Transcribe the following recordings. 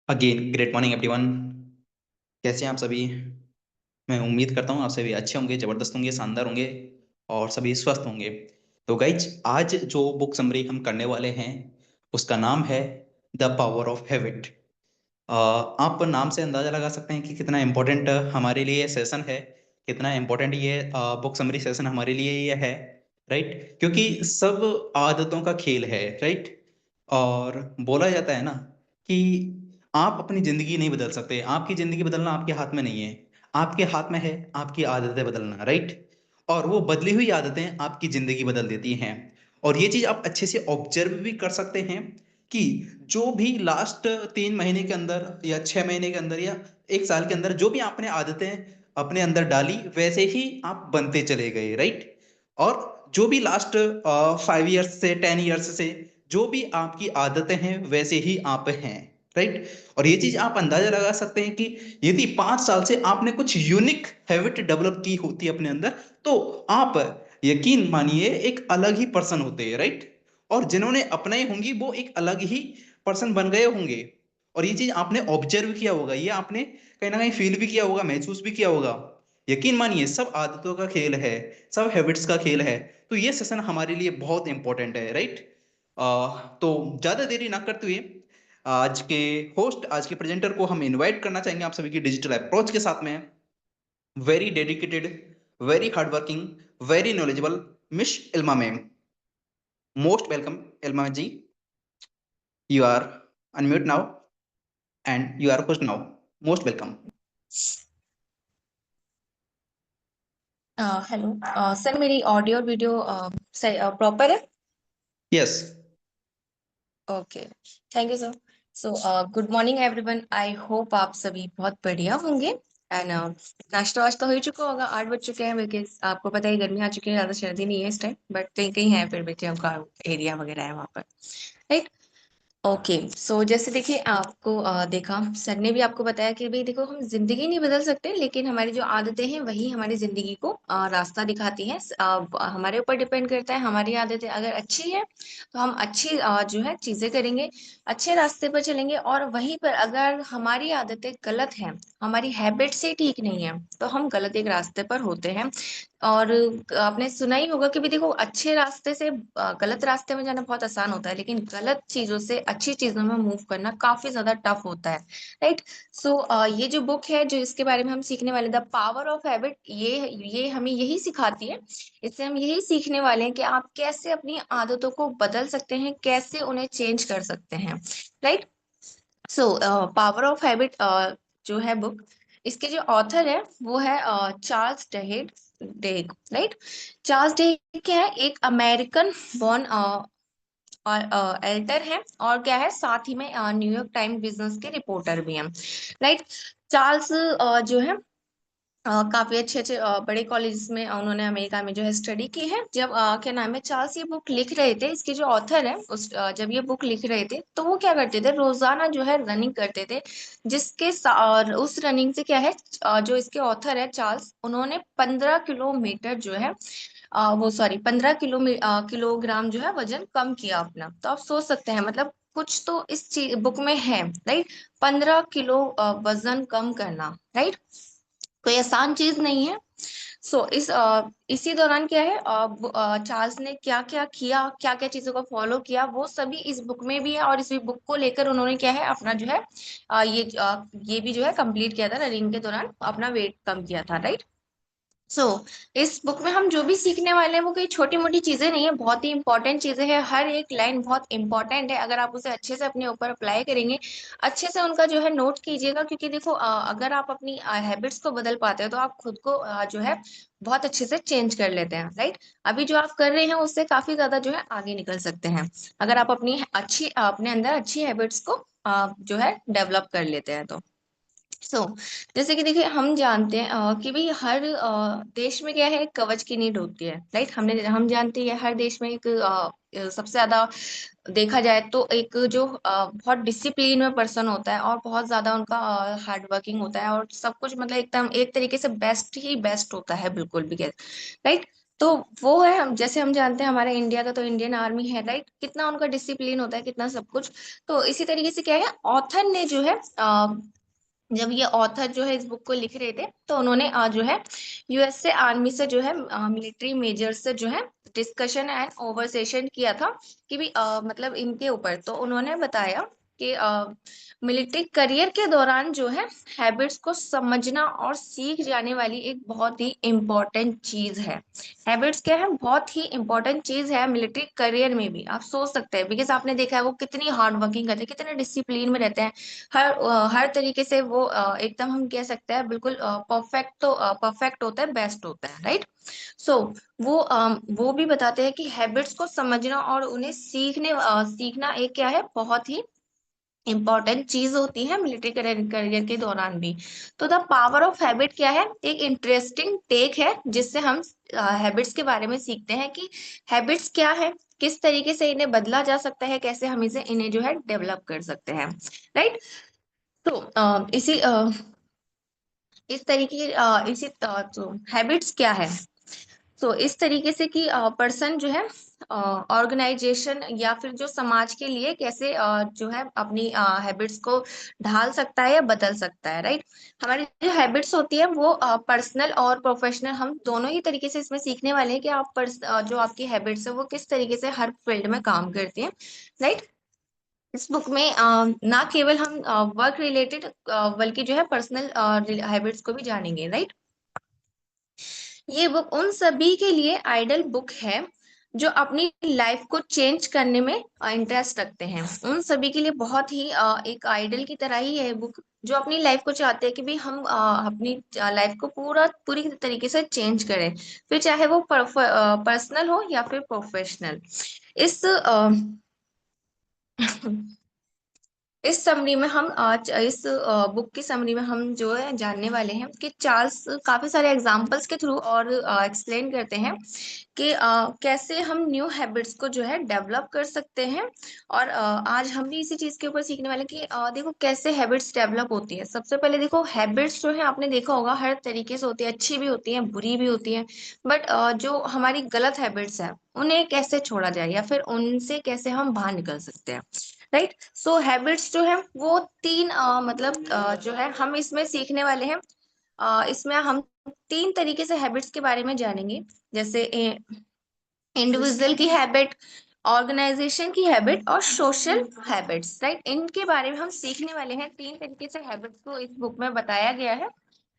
Again great morning everyone. कैसे हैं आप सभी? मैं उम्मीद करता हूँ आप सभी अच्छे होंगे, जबरदस्त होंगे, शानदार होंगे और सभी स्वस्थ होंगे। तो गाइज, आज जो बुक समरी हम करने वाले हैं उसका नाम है द पावर ऑफ हैबिट। आप नाम से अंदाजा लगा सकते हैं कि कितना इम्पोर्टेंट हमारे लिए ये सेशन है, कितना इम्पोर्टेंट ये बुक समरी सेशन हमारे लिए ये है। राइट, क्योंकि सब आदतों का खेल है। राइट, और बोला जाता है ना कि आप अपनी जिंदगी नहीं बदल सकते, आपकी जिंदगी बदलना आपके हाथ में नहीं है, आपके हाथ में है आपकी आदतें बदलना। राइट, और वो बदली हुई आदतें आपकी जिंदगी बदल देती हैं। और ये चीज आप अच्छे से ऑब्जर्व भी कर सकते हैं कि जो भी लास्ट 3 महीने के अंदर या 6 महीने के अंदर या एक साल के अंदर जो भी आपने आदतें अपने अंदर डाली वैसे ही आप बनते चले गए। राइट, और जो भी लास्ट 5 ईयर्स से 10 ईयर्स से जो भी आपकी आदतें हैं वैसे ही आप हैं। राइट, और ये चीज आप अंदाजा लगा सकते हैं कि यदि 5 साल से आपने कुछ यूनिक हैबिट डेवलप की होती है अपने अंदर, तो आप यकीन मानिए एक अलग ही पर्सन होते हैं। राइट, और जिन्होंने अपनाई होंगी वो एक अलग ही पर्सन बन गए होंगे। और ये चीज आपने ऑब्जर्व किया होगा, ये आपने कहीं ना कहीं फील भी किया होगा, महसूस भी किया होगा। यकीन मानिए सब आदतों का खेल है, सब हैबिट्स का खेल है। तो ये सेशन हमारे लिए बहुत इंपॉर्टेंट है। राइट, तो ज्यादा देरी ना करते हुए आज के होस्ट, आज के प्रेजेंटर को हम इनवाइट करना चाहेंगे आप सभी की डिजिटल अप्रोच के साथ में। Very dedicated, very hard working, very knowledgeable miss Ilma ma'am. Most welcome Ilma ji. You are unmute now and you are host now. Most welcome. Hello sir, मेरी ऑडियो और वीडियो प्रॉपर है? Yes. Okay, thank you sir. So good morning everyone, I hope आप सभी बहुत बढ़िया होंगे। And नाश्ता वाश्ता हो चुका होगा, 8 बज चुके हैं, बिकॉज आपको पता है गर्मी आ चुकी है, ज्यादा सर्दी नहीं है इस टाइम, बट कहीं कहीं है फिर भी का एरिया वगैरह है वहाँ पर। Right, okay. सो जैसे देखिए आपको देखा सर ने भी आपको बताया कि भाई देखो, हम जिंदगी नहीं बदल सकते, लेकिन हमारी जो आदतें हैं वही हमारी जिंदगी को रास्ता दिखाती हैं। हमारे ऊपर डिपेंड करता है। हमारी आदतें अगर अच्छी है तो हम अच्छी जो है चीजें करेंगे, अच्छे रास्ते पर चलेंगे। और वहीं पर अगर हमारी आदतें गलत हैं, हमारी हैबिट से ठीक नहीं है, तो हम गलत एक रास्ते पर होते हैं। और आपने सुना ही होगा कि भी देखो, अच्छे रास्ते से गलत रास्ते में जाना बहुत आसान होता है, लेकिन गलत चीजों से अच्छी चीजों में मूव करना काफी ज्यादा टफ होता है। राइट, सो ये जो बुक है जो इसके बारे में हम सीखने वाले, द पावर ऑफ हैबिट, ये हमें यही सिखाती है। इससे हम यही सीखने वाले हैं कि आप कैसे अपनी आदतों को बदल सकते हैं, कैसे उन्हें चेंज कर सकते हैं। Right, so power of habit जो है बुक, इसके जो ऑथर है वो है चार्ल्स डेग। राइट, चार्ल्स डेग क्या है? एक अमेरिकन बॉर्न और एल्टर है, और क्या है साथ ही में न्यूयॉर्क टाइम बिजनेस के रिपोर्टर भी हैं। राइट, चार्ल्स जो है काफी अच्छे अच्छे बड़े कॉलेज में उन्होंने अमेरिका में जो है स्टडी की है। जब क्या नाम है, चार्ल्स ये बुक लिख रहे थे, इसके जो ऑथर है जब ये बुक लिख रहे थे तो वो क्या करते थे, रोजाना जो है रनिंग करते थे। और उस रनिंग से क्या है, जो इसके ऑथर है चार्ल्स, उन्होंने 15 किलोमीटर जो है वो सॉरी 15 किलोग्राम जो है वजन कम किया अपना। तो आप सोच सकते हैं, मतलब कुछ तो इस चीज बुक में है। राइट, 15 किलो वजन कम करना, राइट, कोई आसान चीज नहीं है। इसी दौरान क्या है, चार्ल्स ने क्या क्या किया, क्या क्या चीजों को फॉलो किया, वो सभी इस बुक में भी है। और इस बुक को लेकर उन्होंने क्या है अपना जो है ये भी जो है कंप्लीट किया था, रनिंग के दौरान अपना वेट कम किया था। राइट, सो इस बुक में हम जो भी सीखने वाले हैं वो कोई छोटी मोटी चीजें नहीं है, बहुत ही इंपॉर्टेंट चीजें हैं। हर एक लाइन बहुत इंपॉर्टेंट है। अगर आप उसे अच्छे से अपने ऊपर अप्लाई करेंगे, अच्छे से उनका जो है नोट कीजिएगा, क्योंकि देखो अगर आप अपनी हैबिट्स को बदल पाते हो तो आप खुद को जो है बहुत अच्छे से चेंज कर लेते हैं। राइट, अभी जो आप कर रहे हैं उससे काफी ज्यादा जो है आगे निकल सकते हैं, अगर आप अपने अंदर अच्छी हैबिट्स को जो है डेवलप कर लेते हैं तो। जैसे कि देखिए, हम जानते हैं कि भाई हर देश में क्या है, एक कवच की नीड होती है। राइट, हम जानते हैं हर देश में एक सबसे ज्यादा देखा जाए तो एक जो बहुत डिसिप्लिन में पर्सन होता है, और बहुत ज्यादा उनका हार्ड वर्किंग होता है, और सब कुछ मतलब एकदम एक तरीके से बेस्ट ही बेस्ट होता है, बिल्कुल भी। राइट, तो वो है, हम जैसे हम जानते हैं हमारे इंडिया का तो इंडियन आर्मी है, राइट, कितना उनका डिसिप्लिन होता है, कितना सब कुछ। तो इसी तरीके से क्या है, ऑथर ने जो है जब ये ऑथर जो है इस बुक को लिख रहे थे, तो उन्होंने जो है यूएसए आर्मी से जो है मिलिट्री मेजर से जो है डिस्कशन एंड ओवरसेशन किया था कि भी मतलब इनके ऊपर। तो उन्होंने बताया कि मिलिट्री करियर के दौरान जो है हैबिट्स को समझना और सीख जाने वाली एक बहुत ही इम्पोर्टेंट चीज है। हैबिट्स क्या है, बहुत ही इंपॉर्टेंट चीज है मिलिट्री करियर में भी। आप सोच सकते हैं, बिकॉज आपने देखा है वो कितनी हार्ड वर्किंग करते हैं, कितने डिसिप्लिन में रहते हैं। हर तरीके से वो एकदम हम कह सकते हैं बिल्कुल परफेक्ट, तो परफेक्ट होता है, बेस्ट होता है, राइट। सो वो भी बताते हैं कि हैबिट्स को समझना और उन्हें सीखना एक क्या है, बहुत ही इंपॉर्टेंट चीज होती है मिलिट्री करियर के दौरान भी। तो द पावर ऑफ हैबिट क्या है, एक इंटरेस्टिंग टेक है जिससे हम हैबिट्स के बारे में सीखते हैं कि हैबिट्स क्या है, किस तरीके से इन्हें बदला जा सकता है, कैसे हम इसे इन्हें जो है डेवलप कर सकते हैं, राइट। तो इस तरीके तो हैबिट्स क्या है, तो इस तरीके से कि पर्सन जो है ऑर्गेनाइजेशन या फिर जो समाज के लिए कैसे जो है अपनी हैबिट्स को ढाल सकता है या बदल सकता है, राइट। हमारी जो हैबिट्स होती है वो पर्सनल और प्रोफेशनल, हम दोनों ही तरीके से इसमें सीखने वाले हैं कि जो आपकी हैबिट्स है वो किस तरीके से हर फील्ड में काम करती हैं, राइट। इस बुक में ना केवल हम वर्क रिलेटेड बल्कि जो है पर्सनल हैबिट्स को भी जानेंगे, राइट। ये बुक उन सभी के लिए आइडल बुक है जो अपनी लाइफ को चेंज करने में इंटरेस्ट रखते हैं। उन सभी के लिए बहुत ही एक आइडल की तरह ही है बुक, जो अपनी लाइफ को चाहते हैं कि भी हम अपनी लाइफ को पूरी तरीके से चेंज करें, फिर चाहे वो पर्सनल हो या फिर प्रोफेशनल। इस इस समरी में हम आज इस बुक की समरी में हम जो है जानने वाले हैं कि चार्ल्स काफी सारे एग्जांपल्स के थ्रू और एक्सप्लेन करते हैं कि कैसे हम न्यू हैबिट्स को जो है डेवलप कर सकते हैं। और आज हम भी इसी चीज के ऊपर सीखने वाले हैं कि देखो कैसे हैबिट्स डेवलप होती है। सबसे पहले देखो, हैबिट्स जो है आपने देखा होगा हर तरीके से होती है, अच्छी भी होती है, बुरी भी होती है। बट जो हमारी गलत हैबिट्स है उन्हें कैसे छोड़ा जाए या फिर उनसे कैसे हम बाहर निकल सकते हैं, राइट। सो हैबिट्स जो है वो तीन मतलब जो है हम इसमें सीखने वाले हैं। इसमें हम तीन तरीके से हैबिट्स के बारे में जानेंगे, जैसे इंडिविजुअल की हैबिट, ऑर्गेनाइजेशन की हैबिट और सोशल हैबिट्स, राइट। इनके बारे में हम सीखने वाले हैं। तीन तरीके से हैबिट्स को इस बुक में बताया गया है,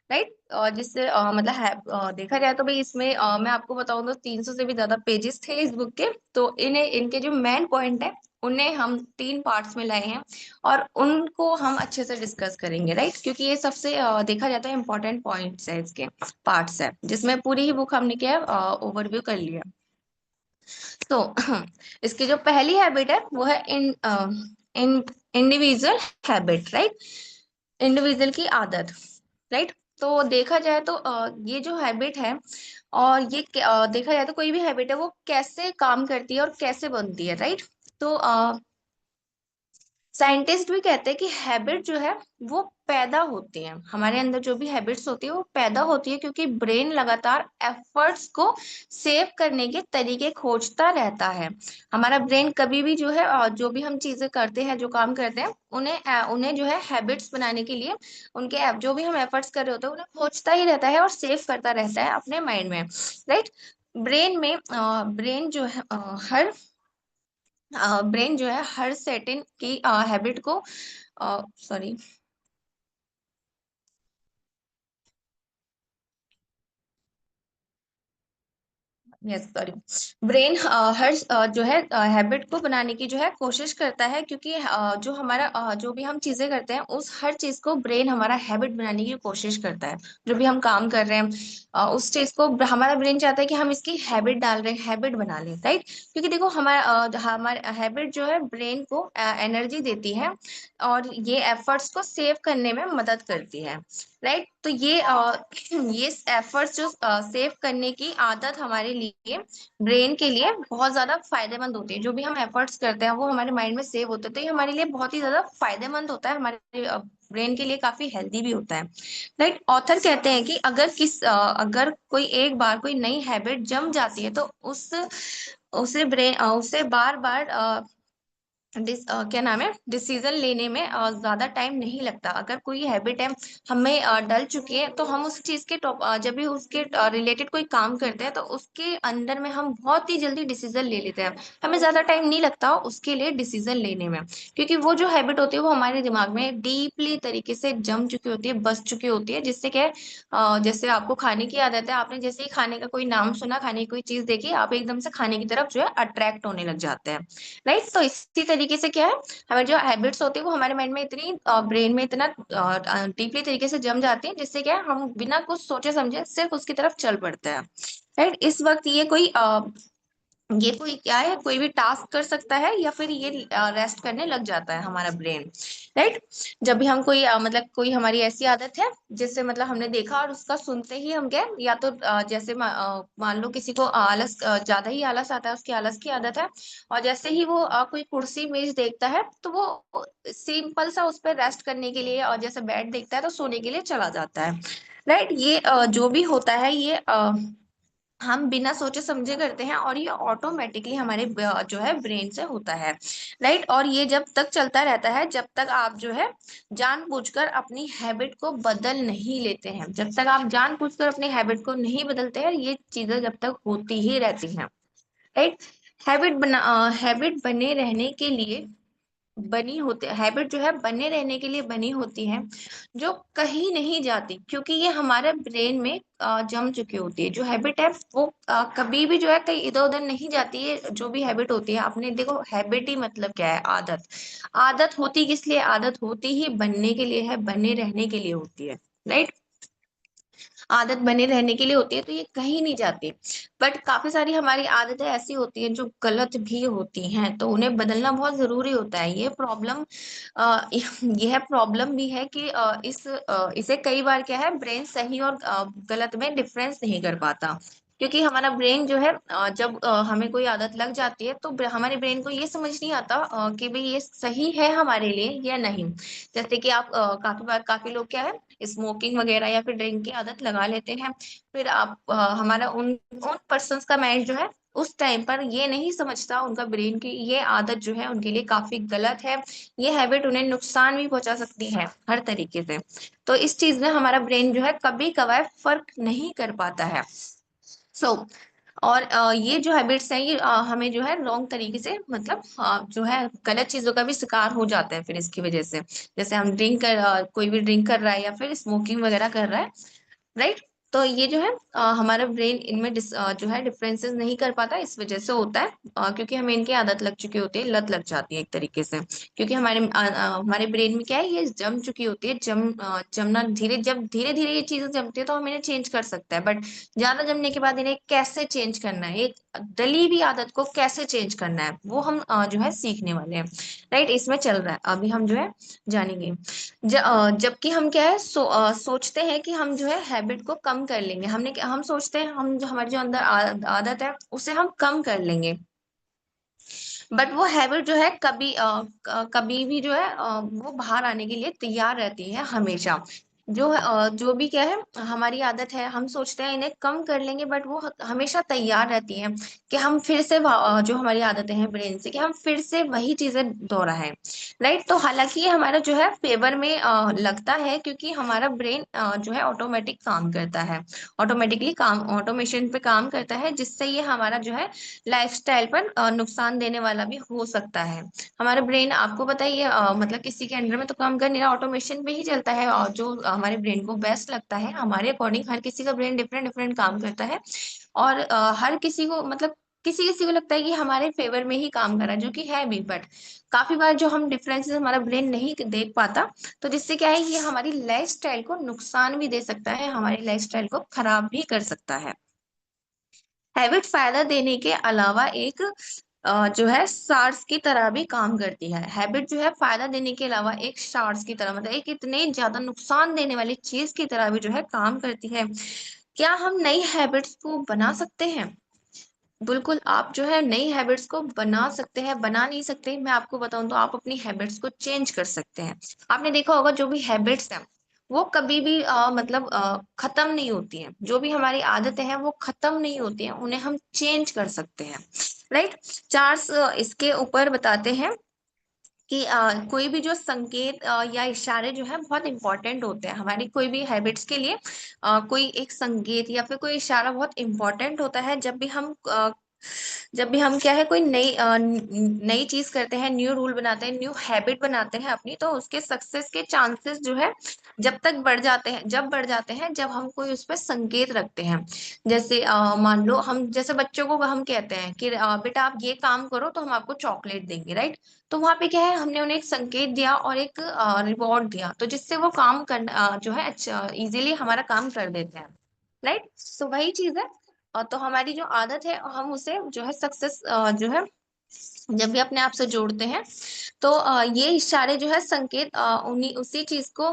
राइट। जिससे मतलब है देखा जाए तो भाई इसमें मैं आपको बताऊं तो 300 से भी ज्यादा पेजेस थे इस बुक के। तो इन्हें इनके जो मेन पॉइंट है उन्हें हम तीन पार्ट्स में लाए हैं और उनको हम अच्छे से डिस्कस करेंगे, राइट, क्योंकि ये सबसे देखा जाता है इंपॉर्टेंट पॉइंट्स है, इसके पार्ट्स है, जिसमें पूरी ही बुक हमने क्या ओवरव्यू कर लिया। तो इसकी जो पहली हैबिट है वो है इन इंडिविजुअल हैबिट, राइट, इंडिविजुअल की आदत, राइट। तो देखा जाए तो ये जो हैबिट है और ये देखा जाए तो कोई भी हैबिट है वो कैसे काम करती है और कैसे बनती है, राइट। तो साइंटिस्ट भी कहते हैं कि हैबिट जो है वो पैदा होती है, हमारे अंदर जो भी हैबिट्स होती है वो पैदा होती है क्योंकि ब्रेन लगातार एफर्ट्स को सेव करने के तरीके खोजता रहता है। हमारा ब्रेन कभी भी जो है जो भी हम चीजें करते हैं, जो काम करते हैं, उन्हें जो है हैबिट्स बनाने के लिए जो भी हम एफर्ट्स कर रहे होते हैं उन्हें खोजता ही रहता है और सेव करता रहता है अपने माइंड में, राइट। ब्रेन जो है ब्रेन जो है हर सेटिंग की हैबिट को सॉरी यस सॉरी ब्रेन हर जो है हैबिट को बनाने की जो है कोशिश करता है, क्योंकि जो हमारा जो भी हम चीजें करते हैं उस हर चीज को ब्रेन हमारा हैबिट बनाने की कोशिश करता है। जो भी हम काम कर रहे हैं उस चीज को हमारा ब्रेन चाहता है कि हम इसकी हैबिट डाल रहे हैं, हैबिट बना लें, राइट। क्योंकि देखो हमारा हैबिट जो है ब्रेन को एनर्जी देती है और ये एफर्ट्स को सेव करने में मदद करती है, राइट। तो ये एफर्ट्स जो सेव करने की आदत हमारे लिए लिए, ब्रेन के लिए बहुत ज्यादा फायदेमंद होती है। जो भी हम एफर्ट्स करते हैं वो हमारे माइंड में सेव होते हैं, तो ये हमारे लिए बहुत ही ज्यादा फायदेमंद होता है, हमारे ब्रेन के लिए काफी हेल्दी भी होता है। राइट, ऑथर कहते हैं कि अगर कोई एक बार कोई नई हैबिट जम जाती है तो उसे बार बार क्या नाम है, डिसीजन लेने में ज्यादा टाइम नहीं लगता। अगर कोई हैबिट है हमें डल चुकी है, तो हम उस चीज के जब भी उसके रिलेटेड कोई काम करते हैं तो उसके अंदर में हम बहुत ही जल्दी डिसीजन ले लेते हैं। हमें ज्यादा टाइम नहीं लगता उसके लिए डिसीजन लेने में, क्योंकि वो जो हैबिट होती है वो हमारे दिमाग में डीपली तरीके से जम चुकी होती है, बस चुकी होती है। जिससे क्या है, जैसे आपको खाने की आदत है, आपने जैसे ही खाने का कोई नाम सुना, खाने की कोई चीज देखी, आप एकदम से खाने की तरफ जो है अट्रैक्ट होने लग जाते हैं। राइट, तो इसी तरीके से क्या है, हमारे जो हैबिट्स होती है वो हमारे माइंड में इतनी ब्रेन में इतना डीपली तरीके से जम जाती है, जिससे क्या है हम बिना कुछ सोचे समझे सिर्फ उसकी तरफ चल पड़ते हैं। राइट, इस वक्त ये कोई क्या है, कोई भी टास्क कर सकता है या फिर ये रेस्ट करने लग जाता है हमारा ब्रेन। राइट, जब भी हम कोई मतलब कोई हमारी ऐसी आदत है जिससे मतलब हमने देखा और उसका सुनते ही हम गए, या तो जैसे मान लो किसी को आलस, ज्यादा ही आलस आता है, उसकी आलस की आदत है, और जैसे ही वो कोई कुर्सी मेज देखता है तो वो सिंपल सा उस पर रेस्ट करने के लिए, और जैसे बेड देखता है तो सोने के लिए चला जाता है। राइट, ये जो भी होता है ये हम बिना सोचे समझे करते हैं, और ये ऑटोमेटिकली हमारे जो है ब्रेन से होता है। राइट, और ये जब तक चलता रहता है जब तक आप जो है जानबूझकर अपनी हैबिट को बदल नहीं लेते हैं, जब तक आप जानबूझकर अपनी हैबिट को नहीं बदलते हैं, ये चीजें जब तक होती ही रहती हैं। राइट, हैबिट बने रहने के लिए बनी होती हैबिट जो है बने रहने के लिए बनी होती है, जो कहीं नहीं जाती, क्योंकि ये हमारे ब्रेन में जम चुकी होती है। जो हैबिट है वो कभी भी जो है कहीं इधर उधर नहीं जाती है। जो भी हैबिट होती है, आपने देखो हैबिट ही मतलब क्या है, आदत। आदत होती किस लिए, आदत होती ही बनने के लिए है, बने रहने के लिए होती है। राइट, आदत बने रहने के लिए होती है, तो ये कहीं नहीं जाती। बट काफी सारी हमारी आदतें ऐसी होती हैं जो गलत भी होती हैं, तो उन्हें बदलना बहुत जरूरी होता है। ये प्रॉब्लम यह प्रॉब्लम भी है कि इसे कई बार क्या है, ब्रेन सही और गलत में डिफरेंस नहीं कर पाता। क्योंकि हमारा ब्रेन जो है जब हमें कोई आदत लग जाती है तो हमारे ब्रेन को ये समझ नहीं आता कि भाई ये सही है हमारे लिए या नहीं। जैसे कि आप काफी बार काफी लोग क्या है, स्मोकिंग वगैरह या फिर ड्रिंक की आदत लगा लेते हैं। फिर आप हमारा उन उन पर्सन्स का माइंड जो है उस टाइम पर ये नहीं समझता, उनका ब्रेन की ये आदत जो है उनके लिए काफी गलत है। ये हैबिट उन्हें नुकसान भी पहुंचा सकती है हर तरीके से। तो इस चीज में हमारा ब्रेन जो है कभी कभार फर्क नहीं कर पाता है। सो और ये जो हैबिट्स हैं ये हमें जो है रॉन्ग तरीके से मतलब जो है गलत चीजों का भी शिकार हो जाता है फिर इसकी वजह से। जैसे हम कोई भी ड्रिंक कर रहा है या फिर स्मोकिंग वगैरह कर रहा है। राइट, तो ये जो है हमारा ब्रेन इनमें जो है डिफरेंसेस नहीं कर पाता, इस वजह से होता है। क्योंकि हमें इनकी आदत लग चुकी होती है, लत लग जाती है एक तरीके से। क्योंकि हमारे ब्रेन में क्या है, ये जम चुकी होती है। जमना जब धीरे धीरे ये चीजें जमती है तो हम इन्हें चेंज कर सकते हैं, बट ज्यादा जमने के बाद इन्हें कैसे चेंज करना है, एक डली हुई आदत को कैसे चेंज करना है, वो हम जो है सीखने वाले हैं। राइट, इसमें चल रहा है अभी हम जो है जानेंगे। जबकि हम क्या है सोचते हैं कि हम जो है हैबिट को कम कर लेंगे। हम सोचते हैं हम जो हमारे जो अंदर आदत है उसे हम कम कर लेंगे। बट वो हैबिट जो है कभी भी जो है वो बाहर आने के लिए तैयार रहती है हमेशा। जो भी क्या है हमारी आदत है, हम सोचते हैं इन्हें कम कर लेंगे, बट वो हमेशा तैयार रहती है कि हम फिर से जो हमारी आदतें हैं ब्रेन से, कि हम फिर से वही चीजें दोहराएं। राइट, तो हालांकि ये हमारा जो है फेवर में लगता है, क्योंकि हमारा ब्रेन जो है ऑटोमेटिक काम करता है, ऑटोमेटिकली काम ऑटोमेशन पे काम करता है, जिससे ये हमारा जो है लाइफस्टाइल पर नुकसान देने वाला भी हो सकता है। हमारा ब्रेन आपको बताइए मतलब किसी के अंडर में तो काम कर नहीं रहा, ऑटोमेशन पे ही चलता है, और जो हमारे ब्रेन को बेस्ट लगता है हमारे अकॉर्डिंग, हर किसी का ब्रेन डिफरेंट डिफरेंट काम करता है। और हर किसी को मतलब किसी किसी को लगता है कि हमारे फेवर में ही काम कर रहा है, जो कि है भी, बट काफी बार जो हम डिफरेंसेस हमारा ब्रेन नहीं देख पाता, तो जिससे क्या है ये हमारी लाइफस्टाइल को नुकसान भी दे सकता है, हमारी लाइफस्टाइल को खराब भी कर सकता है। हैबिट फायदा देने के अलावा एक जो है सार्स की तरह भी काम करती है। हैबिट जो है फायदा देने के अलावा एक सार्स की तरह, मतलब एक इतने ज्यादा नुकसान देने वाली चीज की तरह भी जो है काम करती है। क्या हम नई हैबिट्स को बना सकते हैं? बिल्कुल, आप जो है नई हैबिट्स को बना सकते हैं, बना नहीं सकते, मैं आपको बताऊँ तो आप अपनी हैबिट्स को चेंज कर सकते हैं। आपने देखा होगा जो भी हैबिट्स हैं, वो कभी भी मतलब खत्म नहीं होती हैं। जो भी हमारी आदतें हैं, वो खत्म नहीं होती हैं, उन्हें हम चेंज कर सकते हैं, राइट? चार्ल्स इसके ऊपर बताते हैं कि कोई भी जो संकेत या इशारे जो है बहुत इंपॉर्टेंट होते हैं हमारी कोई भी हैबिट्स के लिए। कोई एक संकेत या फिर कोई इशारा बहुत इंपॉर्टेंट होता है जब भी हम क्या है कोई नई चीज करते हैं, न्यू रूल बनाते हैं, न्यू हैबिट बनाते हैं अपनी, तो उसके सक्सेस के चांसेस जो है जब तक बढ़ जाते हैं, जब बढ़ जाते हैं जब हम कोई उस पर संकेत रखते हैं। जैसे मान लो हम जैसे बच्चों को हम कहते हैं कि बेटा आप ये काम करो तो हम आपको चॉकलेट देंगे, राइट? तो वहां पे क्या है, हमने उन्हें एक संकेत दिया और एक रिवॉर्ड दिया, तो जिससे वो काम करना जो है अच्छा इजीली हमारा काम कर देते हैं, राइट? तो वही चीज है। तो हमारी जो आदत है हम उसे जो है सक्सेस जो है जब भी अपने आप से जोड़ते हैं, तो ये इशारे जो है संकेत उन्हीं उसी चीज को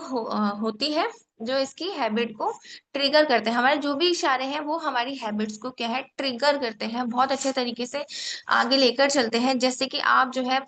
होती है जो इसकी हैबिट को ट्रिगर करते हैं। हमारे जो भी इशारे हैं वो हमारी हैबिट्स को क्या है ट्रिगर करते हैं, बहुत अच्छे तरीके से आगे लेकर चलते हैं। जैसे कि आप जो है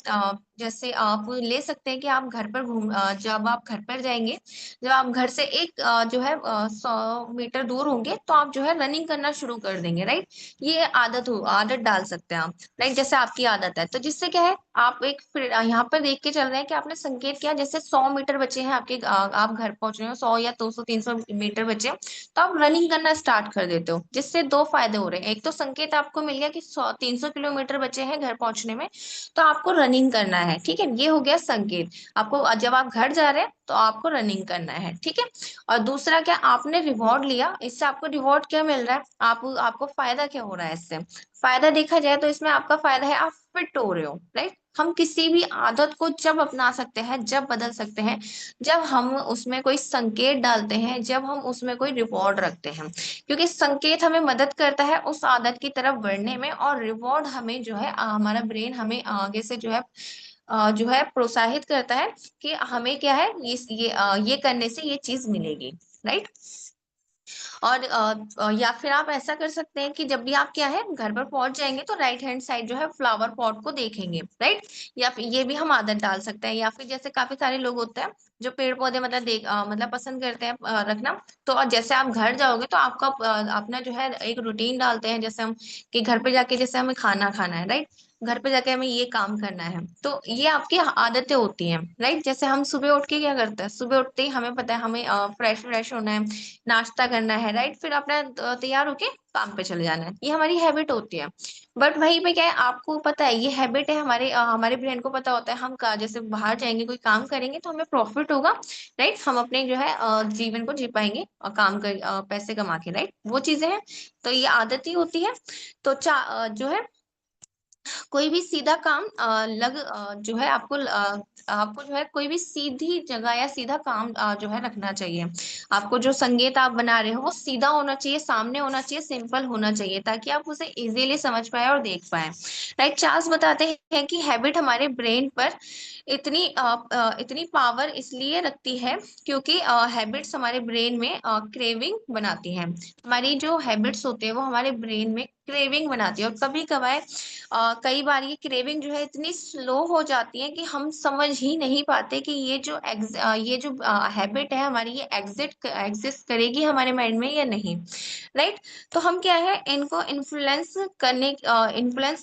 जैसे आप ले सकते हैं कि आप घर पर जब आप घर पर जाएंगे, जब आप घर से एक जो है 100 मीटर दूर होंगे तो आप जो है रनिंग करना शुरू कर देंगे, राइट? ये आदत डाल सकते हैं आप, राइट? जैसे आपकी आदत है तो जिससे क्या है आप एक फिर यहाँ पर देख के चल रहे हैं कि आपने संकेत किया, जैसे 100 मीटर बचे हैं आपके आप घर पहुंच रहे हो, 100 या 200 300 मीटर बचे हैं, तो आप रनिंग करना स्टार्ट कर देते हो, जिससे दो फायदे हो रहे हैं। एक तो संकेत आपको मिल गया कि 100 300 किलोमीटर बचे हैं घर पहुंचने में, तो आपको रनिंग करना है, ठीक है? ये हो गया संकेत आपको, जब आप घर जा रहे हैं तो आपको रनिंग करना है, ठीक है? और दूसरा क्या, आपने रिवॉर्ड लिया, इससे आपको रिवॉर्ड क्या मिल रहा है, आपको फायदा क्या हो रहा है इससे? फायदा देखा जाए तो इसमें आपका फायदा है आप फिट हो रहे हो, राइट? हम किसी भी आदत को जब अपना सकते हैं, जब बदल सकते हैं, जब हम उसमें कोई संकेत डालते हैं, जब हम उसमें कोई रिवॉर्ड रखते हैं, क्योंकि संकेत हमें मदद करता है उस आदत की तरफ बढ़ने में, और रिवॉर्ड हमें जो है हमारा ब्रेन हमें आगे से जो है प्रोत्साहित करता है कि हमें क्या है ये करने से ये चीज मिलेगी, राइट? और या फिर आप ऐसा कर सकते हैं कि जब भी आप क्या है घर पर पहुंच जाएंगे तो राइट हैंड साइड जो है फ्लावर पॉट को देखेंगे, राइट? या फिर ये भी हम आदत डाल सकते हैं, या फिर जैसे काफी सारे लोग होते हैं जो पेड़ पौधे मतलब मतलब पसंद करते हैं रखना। तो जैसे आप घर जाओगे तो आपका अपना जो है एक रूटीन डालते हैं, जैसे हम कि घर पे जाके जैसे हमें खाना खाना है, राइट? घर पे जाके हमें ये काम करना है, तो ये आपकी आदतें होती हैं, राइट? जैसे हम सुबह उठ के क्या करते हैं, सुबह उठते ही हमें पता है हमें फ्रेश फ्रेश होना है, नाश्ता करना है, राइट? फिर अपना तैयार होके काम पे चले जाना है, ये हमारी हैबिट होती है। बट वहीं पे क्या है, आपको पता है ये हैबिट है, हमारे ब्रेन को पता होता है हम जैसे बाहर जाएंगे कोई काम करेंगे तो हमें प्रॉफिट होगा, राइट? हम अपने जो है जीवन को जी पाएंगे और काम कर पैसे कमा के, राइट? वो चीजें हैं, तो ये आदत ही होती है। तो जो है कोई भी सीधा काम जो है आपको जो है कोई भी सीधी जगह या सीधा काम जो है रखना चाहिए। आपको जो संकेत आप बना रहे हो वो सीधा होना चाहिए, सामने होना चाहिए, सिंपल होना चाहिए, ताकि आप उसे इजीली समझ पाए और देख पाए, राइट? चार्ल्स बताते हैं कि हैबिट हमारे ब्रेन पर इतनी पावर इसलिए रखती है क्योंकि हैबिट्स हमारे ब्रेन में क्रेविंग बनाती हैं। हमारी जो हैबिट्स होते हैं वो हमारे ब्रेन में क्रेविंग बनाती है, और कभी कभार कई बार ये क्रेविंग जो है इतनी स्लो हो जाती है कि हम समझ ही नहीं पाते कि ये जो हैबिट है हमारी, ये एग्जिस्ट करेगी हमारे माइंड में या नहीं, राइट? तो हम क्या है इनको इन्फ्लुएंस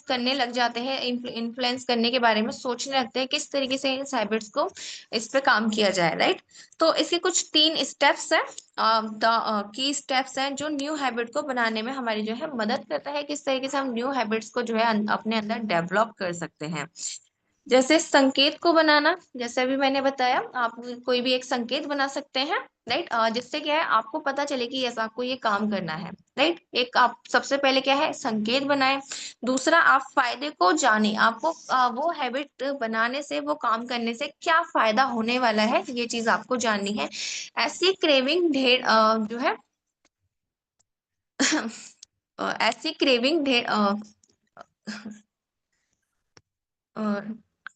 करने लग जाते हैं, इन्फ्लुएंस करने के बारे में सोचने लगते हैं किस तरीके से इस हैबिट्स को इस पे काम किया जाए, राइट? तो इसके कुछ 3 स्टेप्स हैं, की स्टेप्स हैं जो न्यू हैबिट को बनाने में हमारी जो है मदद करता है, किस तरीके से हम न्यू हैबिट्स को जो है अपने अंदर डेवलप कर सकते हैं। जैसे संकेत को बनाना, जैसे अभी मैंने बताया, आप कोई भी एक संकेत बना सकते हैं, राइट? जिससे क्या है आपको पता चले कि यस आपको ये काम करना है, राइट? एक आप सबसे पहले क्या है संकेत बनाएं। दूसरा आप फायदे को जाने, आपको वो हैबिट बनाने से, वो काम करने से क्या फायदा होने वाला है, ये चीज आपको जाननी है। ऐसी क्रेविंग जो है ऐसी क्रेविंग ढेर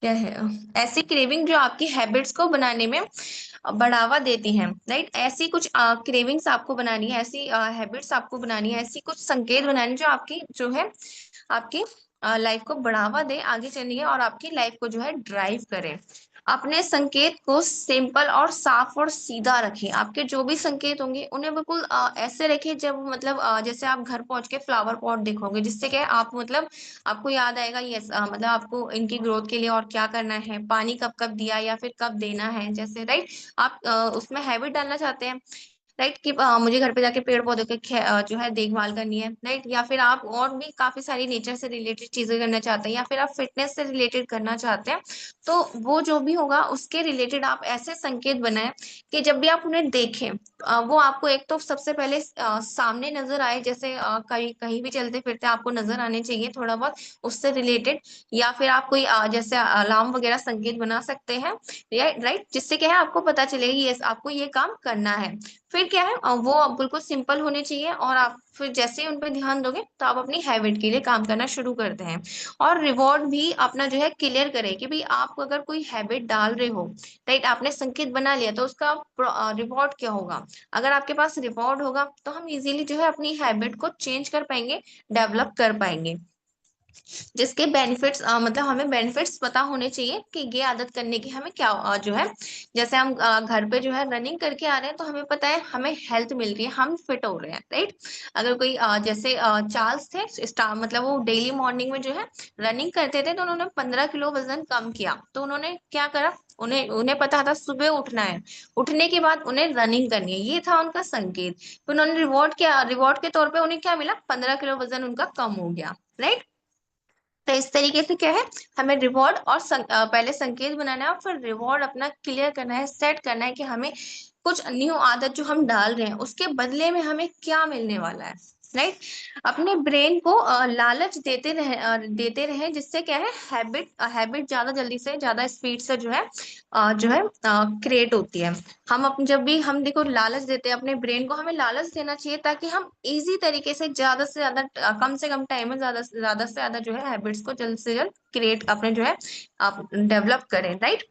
क्या है, ऐसी क्रेविंग जो आपकी हैबिट्स को बनाने में बढ़ावा देती हैं, राइट। ऐसी कुछ क्रेविंग्स आपको बनानी है, ऐसी हैबिट्स आपको बनानी है, ऐसी कुछ संकेत बनानी है जो आपकी जो है आपकी लाइफ को बढ़ावा दे आगे चलने के, और आपकी लाइफ को जो है ड्राइव करे। अपने संकेत को सिंपल और साफ और सीधा रखें। आपके जो भी संकेत होंगे उन्हें बिल्कुल ऐसे रखें, जब मतलब जैसे आप घर पहुंच के फ्लावर पॉट देखोगे, जिससे क्या है आप मतलब आपको याद आएगा, यस मतलब आपको इनकी ग्रोथ के लिए और क्या करना है, पानी कब कब दिया या फिर कब देना है, जैसे राइट। आप उसमें हैबिट डालना चाहते हैं, राइट, कि मुझे घर पे जाके पेड़ पौधों के जो है देखभाल करनी है, राइट। या फिर आप और भी काफी सारी नेचर से रिलेटेड चीजें करना चाहते हैं, या फिर आप फिटनेस से रिलेटेड करना चाहते हैं, तो वो जो भी होगा उसके रिलेटेड आप ऐसे संकेत बनाएं कि जब भी आप उन्हें देखें, वो आपको एक तो सबसे पहले सामने नजर आए, जैसे कहीं कहीं भी चलते फिरते आपको नजर आने चाहिए थोड़ा बहुत उससे रिलेटेड। या फिर आप कोई जैसे अलार्म वगैरह संकेत बना सकते हैं, राइट, जिससे क्या है आपको पता चलेगा यस आपको ये काम करना है। फिर क्या है वो अब बिल्कुल सिंपल होने चाहिए, और आप फिर जैसे ही उन पर ध्यान दोगे तो आप अपनी हैबिट के लिए काम करना शुरू करते हैं। और रिवॉर्ड भी अपना जो है क्लियर करें कि भाई आप अगर कोई हैबिट डाल रहे हो, राइट, आपने संकेत बना लिया तो उसका रिवॉर्ड क्या होगा। अगर आपके पास रिवॉर्ड होगा तो हम इजीली जो है अपनी हैबिट को चेंज कर पाएंगे, डेवलप कर पाएंगे, जिसके बेनिफिट्स मतलब हमें बेनिफिट्स पता होने चाहिए कि ये आदत करने की हमें क्या जो है, जैसे हम घर पे जो है रनिंग करके आ रहे हैं तो हमें पता है हमें हेल्थ मिल रही है, हम फिट हो रहे हैं, राइट। अगर कोई जैसे चार्ल्स थे स्टार, मतलब वो डेली मॉर्निंग में जो है रनिंग करते थे, तो उन्होंने 15 किलो वजन कम किया। तो उन्होंने क्या करा, उन्हें उन्हें पता था सुबह उठना है, उठने के बाद उन्हें रनिंग करनी है, ये था उनका संकेत। तो उन्होंने रिवॉर्ड के तौर पे उन्हें क्या मिला, 15 किलो वजन उनका कम हो गया, राइट। तो इस तरीके से क्या है, हमें रिवॉर्ड और पहले संकेत बनाना है और फिर रिवॉर्ड अपना क्लियर करना है, सेट करना है कि हमें कुछ न्यू आदत जो हम डाल रहे हैं उसके बदले में हमें क्या मिलने वाला है, राइट। अपने ब्रेन को लालच देते रहे, जिससे क्या है हैबिट ज्यादा जल्दी से ज्यादा स्पीड से जो है क्रिएट होती है। हम अपन जब भी हम देखो लालच देते हैं अपने ब्रेन को, हमें लालच देना चाहिए ताकि हम इजी तरीके से ज्यादा कम से कम टाइम में ज्यादा से ज्यादा जो है हैबिट्स को जल्द से जल्द क्रिएट अपने जो है आप डेवलप करें, राइट।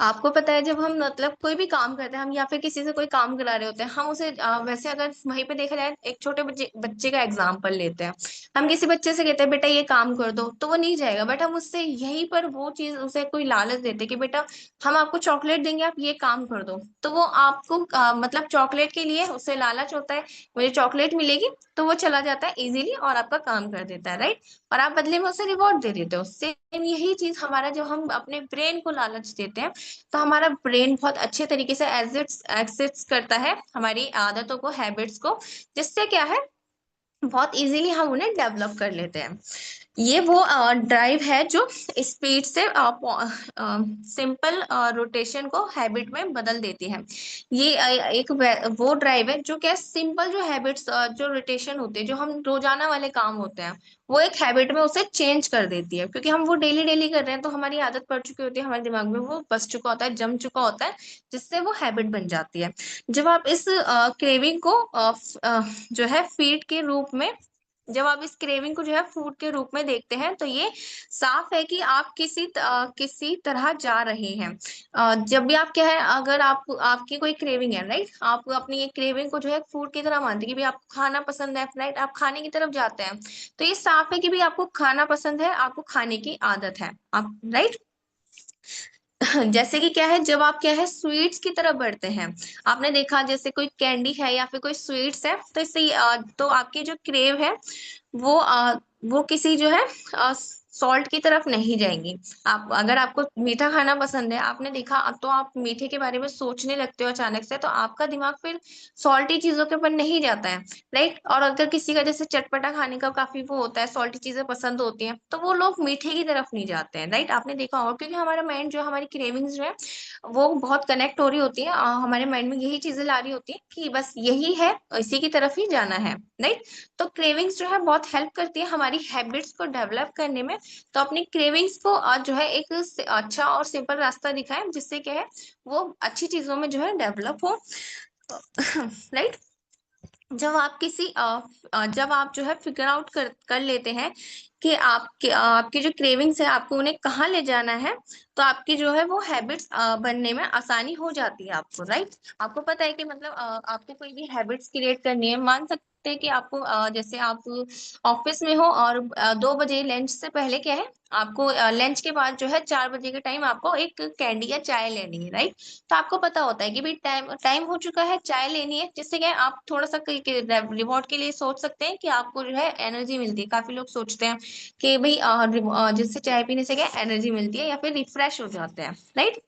आपको पता है जब हम मतलब कोई भी काम करते हैं, हम या फिर किसी से कोई काम करा रहे होते हैं, हम उसे वैसे अगर वहीं पे देखा जाए, एक छोटे बच्चे बच्चे का एग्जाम्पल लेते हैं। हम किसी बच्चे से कहते हैं बेटा ये काम कर दो, तो वो नहीं जाएगा, बट हम उससे यहीं पर वो चीज उसे कोई लालच देते कि बेटा हम आपको चॉकलेट देंगे, आप ये काम कर दो, तो वो आपको मतलब चॉकलेट के लिए उसे लालच होता है, मुझे चॉकलेट मिलेगी, तो वो चला जाता है इजीली और आपका काम कर देता है, राइट। और आप बदले में उसे रिवॉर्ड दे देते हो। सेम यही चीज हमारा, जब हम अपने ब्रेन को लालच देते हैं तो हमारा ब्रेन बहुत अच्छे तरीके से एक्सेप्ट करता है हमारी आदतों को, हैबिट्स को, जिससे क्या है बहुत इजीली हम उन्हें डेवलप कर लेते हैं। ये वो ड्राइव है जो स्पीड से सिंपल रोटेशन को हैबिट में बदल देती है। ये वो ड्राइव है जो क्या सिंपल जो हैबिट्स जो रोटेशन होते हैं, जो हम रोजाना वाले काम होते हैं, वो एक हैबिट में उसे चेंज कर देती है, क्योंकि हम वो डेली डेली कर रहे हैं तो हमारी आदत पड़ चुकी होती है, हमारे दिमाग में वो बस चुका होता है, जम चुका होता है, जिससे वो हैबिट बन जाती है। जब आप इस क्रेविंग को जो है फीड के रूप में जब आप इस क्रेविंग को जो है फूड के रूप में देखते हैं, तो ये साफ है कि आप किसी तरह जा रहे हैं। जब भी आप क्या है, अगर आप आपकी कोई क्रेविंग है, राइट, आप अपनी ये क्रेविंग को जो है फूड की तरह मानते हैं कि भाई आपको खाना पसंद है, राइट, आप खाने की तरफ जाते हैं, तो ये साफ है कि भाई आपको खाना पसंद है, आपको खाने की आदत है, आप राइट। जैसे कि क्या है, जब आप क्या है स्वीट्स की तरफ बढ़ते हैं, आपने देखा जैसे कोई कैंडी है या फिर कोई स्वीट्स है, तो इससे तो आपकी जो क्रेव है वो वो किसी जो है सॉल्ट की तरफ नहीं जाएंगी। आप अगर आपको मीठा खाना पसंद है, आपने देखा, अब तो आप मीठे के बारे में सोचने लगते हो अचानक से, तो आपका दिमाग फिर सॉल्टी चीजों के ऊपर नहीं जाता है, राइट। और अगर किसी का जैसे चटपटा खाने का काफी वो होता है, सॉल्टी चीजें पसंद होती हैं, तो वो लोग मीठे की तरफ नहीं जाते हैं, राइट। आपने देखा होगा, क्योंकि हमारा माइंड जो है, हमारी क्रेविंग्स जो है वो बहुत कनेक्ट हो रही होती है, हमारे माइंड में यही चीजें ला रही होती है कि बस यही है, इसी की तरफ ही जाना है, राइट। तो क्रेविंग्स जो है बहुत हेल्प करती है हमारी हैबिट्स को डेवलप करने में। तो अपनी क्रेविंग्स को जो है एक अच्छा और सिंपल रास्ता दिखाएं, जिससे क्या है वो अच्छी चीजों में जो है डेवलप हो, राइट। जब आप जो है फिगर आउट कर लेते हैं कि आपके जो क्रेविंग्स है आपको उन्हें कहाँ ले जाना है, तो आपकी जो है वो हैबिट्स बनने में आसानी हो जाती है आपको, राइट। आपको पता है कि मतलब आपको कोई भी हैबिट्स क्रिएट करनी है, मान सकते हैं कि आपको जैसे आप ऑफिस में हो और 2 बजे लंच से पहले क्या है, आपको लंच के बाद जो है 4 बजे के टाइम आपको एक कैंडी या चाय लेनी है, राइट। तो आपको पता होता है कि भाई टाइम टाइम हो चुका है, चाय लेनी है, जिससे क्या है आप थोड़ा सा रिवॉर्ड के लिए सोच सकते हैं कि आपको जो है एनर्जी मिलती है। काफी लोग सोचते हैं कि भाई जिससे चाय पीने से क्या एनर्जी मिलती है या फिर रिफ्रेश हो जाते हैं, राइट।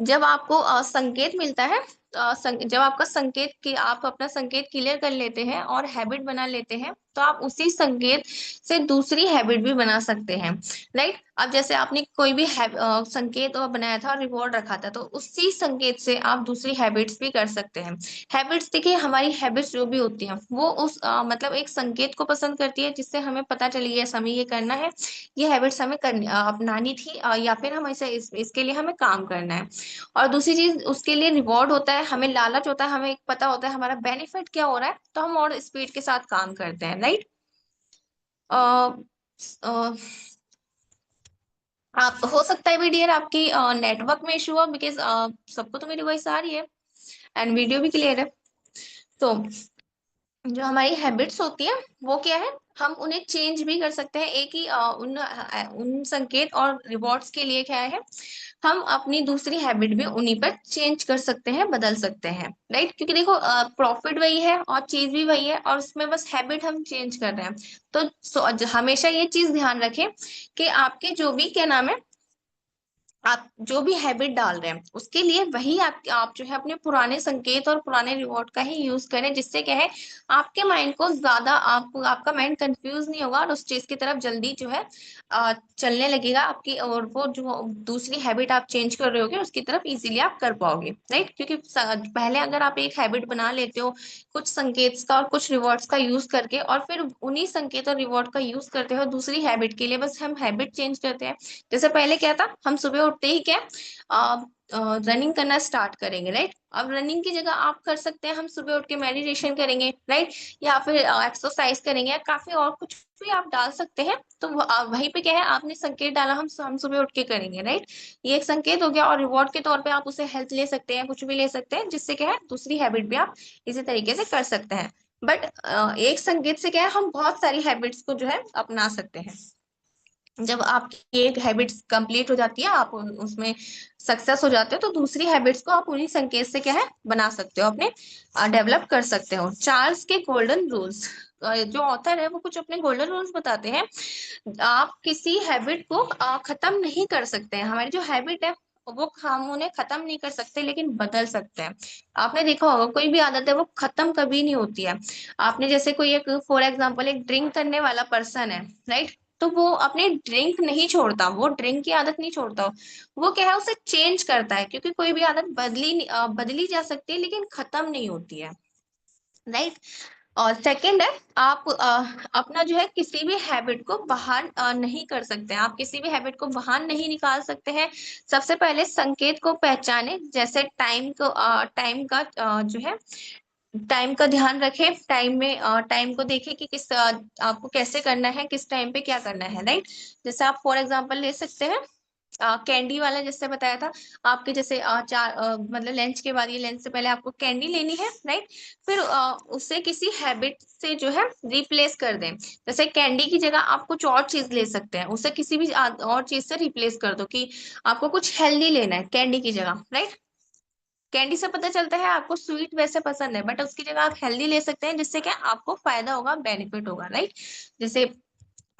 जब आपको संकेत मिलता है, जब आपका संकेत कि आप अपना संकेत क्लियर कर लेते हैं और हैबिट बना लेते हैं, तो आप उसी संकेत से दूसरी हैबिट भी बना सकते हैं, राइट। अब जैसे आपने कोई भी संकेत बनाया था और रिवॉर्ड रखा था, तो उसी संकेत से आप दूसरी हैबिट्स भी कर सकते हैं। हैबिट्स देखिए, हमारी हैबिट्स जो भी होती हैं वो उस मतलब एक संकेत को पसंद करती है, जिससे हमें पता चली यस हमें ये करना है, ये हैबिट्स हमें अपनानी थी, या फिर हम इसके लिए हमें काम करना है। और दूसरी चीज उसके लिए रिवॉर्ड होता है, हमें लालच होता है, हमें एक पता होता है हमारा बेनिफिट क्या हो रहा है, तो हम और स्पीड के साथ काम करते हैं, राइट। आप हो सकता है भी डियर आपकी नेटवर्क में इशू हो, बिकॉज सबको तो मेरी वॉइस आ रही है एंड वीडियो भी क्लियर है। तो जो हमारी हैबिट्स होती है वो क्या है, हम उन्हें चेंज भी कर सकते हैं। एक ही उन संकेत और रिवॉर्ड्स के लिए क्या है, हम अपनी दूसरी हैबिट भी उन्हीं पर चेंज कर सकते हैं, बदल सकते हैं, राइट। क्योंकि देखो प्रॉफिट वही है और चीज भी वही है, और उसमें बस हैबिट हम चेंज कर रहे हैं। तो हमेशा ये चीज ध्यान रखें कि आपके जो भी क्या नाम है, आप जो भी हैबिट डाल रहे हैं उसके लिए वही आप जो है अपने पुराने संकेत और पुराने रिवॉर्ड का ही यूज करें, जिससे क्या है आपके माइंड को ज्यादा आपका माइंड कंफ्यूज नहीं होगा और उस चीज की तरफ जल्दी जो है चलने लगेगा आपकी, और वो जो दूसरी हैबिट आप चेंज कर रहे होगे उसकी तरफ इजीली आप कर पाओगे, राइट। क्योंकि पहले अगर आप एक हैबिट बना लेते हो कुछ संकेत का और कुछ रिवॉर्ड्स का यूज करके, और फिर उन्हीं संकेत और रिवॉर्ड का यूज करते हो दूसरी हैबिट के लिए, बस हम हैबिट चेंज करते हैं। जैसे पहले क्या था, हम सुबह उठते ही क्या रनिंग करना स्टार्ट करेंगे, राइट। अब रनिंग की जगह आप कर सकते हैं, हम सुबह उठ के मेडिटेशन करेंगे, राइट, या फिर एक्सरसाइज करेंगे, या काफी और कुछ भी आप डाल सकते हैं। तो वहीं पे क्या है, आपने संकेत डाला हम सुबह उठ के करेंगे, राइट। ये एक संकेत हो गया, और रिवॉर्ड के तौर पे आप उसे हेल्थ ले सकते हैं, कुछ भी ले सकते हैं, जिससे क्या है दूसरी हैबिट भी आप इसी तरीके से कर सकते हैं। बट एक संकेत से क्या है, हम बहुत सारी हैबिट्स को जो है अपना सकते हैं। जब आपकी एक हैबिट्स कंप्लीट हो जाती है, आप उसमें सक्सेस हो जाते हो, तो दूसरी हैबिट्स को आप उन्हीं संकेत से क्या है बना सकते हो, अपने डेवलप कर सकते हो। चार्ल्स के गोल्डन रूल्स, जो ऑथर है वो कुछ अपने गोल्डन रूल्स बताते हैं। आप किसी हैबिट को खत्म नहीं कर सकते हैं। हमारी जो हैबिट है वो हम उन्हें खत्म नहीं कर सकते, लेकिन बदल सकते हैं। आपने देखा होगा कोई भी आदत है वो खत्म कभी नहीं होती है। आपने जैसे कोई एक फॉर एग्जांपल एक ड्रिंक करने वाला पर्सन है, राइट, तो वो अपनी ड्रिंक नहीं छोड़ता, वो ड्रिंक की आदत नहीं छोड़ता, वो क्या है उसे चेंज करता है, क्योंकि कोई भी आदत बदली जा सकती है लेकिन खत्म नहीं होती है, राइट। और सेकंड है, आप अपना जो है किसी भी हैबिट को बाहर नहीं कर सकते हैं, आप किसी भी हैबिट को बाहर नहीं निकाल सकते हैं। सबसे पहले संकेत को पहचाने, जैसे टाइम का जो है टाइम का ध्यान रखें, टाइम को देखें कि आपको कैसे करना है, किस टाइम पे क्या करना है, राइट। जैसे आप फॉर एग्जांपल ले सकते हैं कैंडी वाला, जिससे बताया था आपके जैसे मतलब लंच के बाद, ये लंच से पहले आपको कैंडी लेनी है, राइट। फिर उसे किसी हैबिट से जो है रिप्लेस कर दें। जैसे कैंडी की जगह आप कुछ और चीज ले सकते हैं, उसे किसी भी और चीज से रिप्लेस कर दो, कि आपको कुछ हेल्दी लेना है कैंडी की जगह, राइट। कैंडी से पता चलता है आपको स्वीट वैसे पसंद है, बट उसकी जगह आप हेल्दी ले सकते हैं, जिससे क्या आपको फायदा होगा, बेनिफिट होगा, राइट। जैसे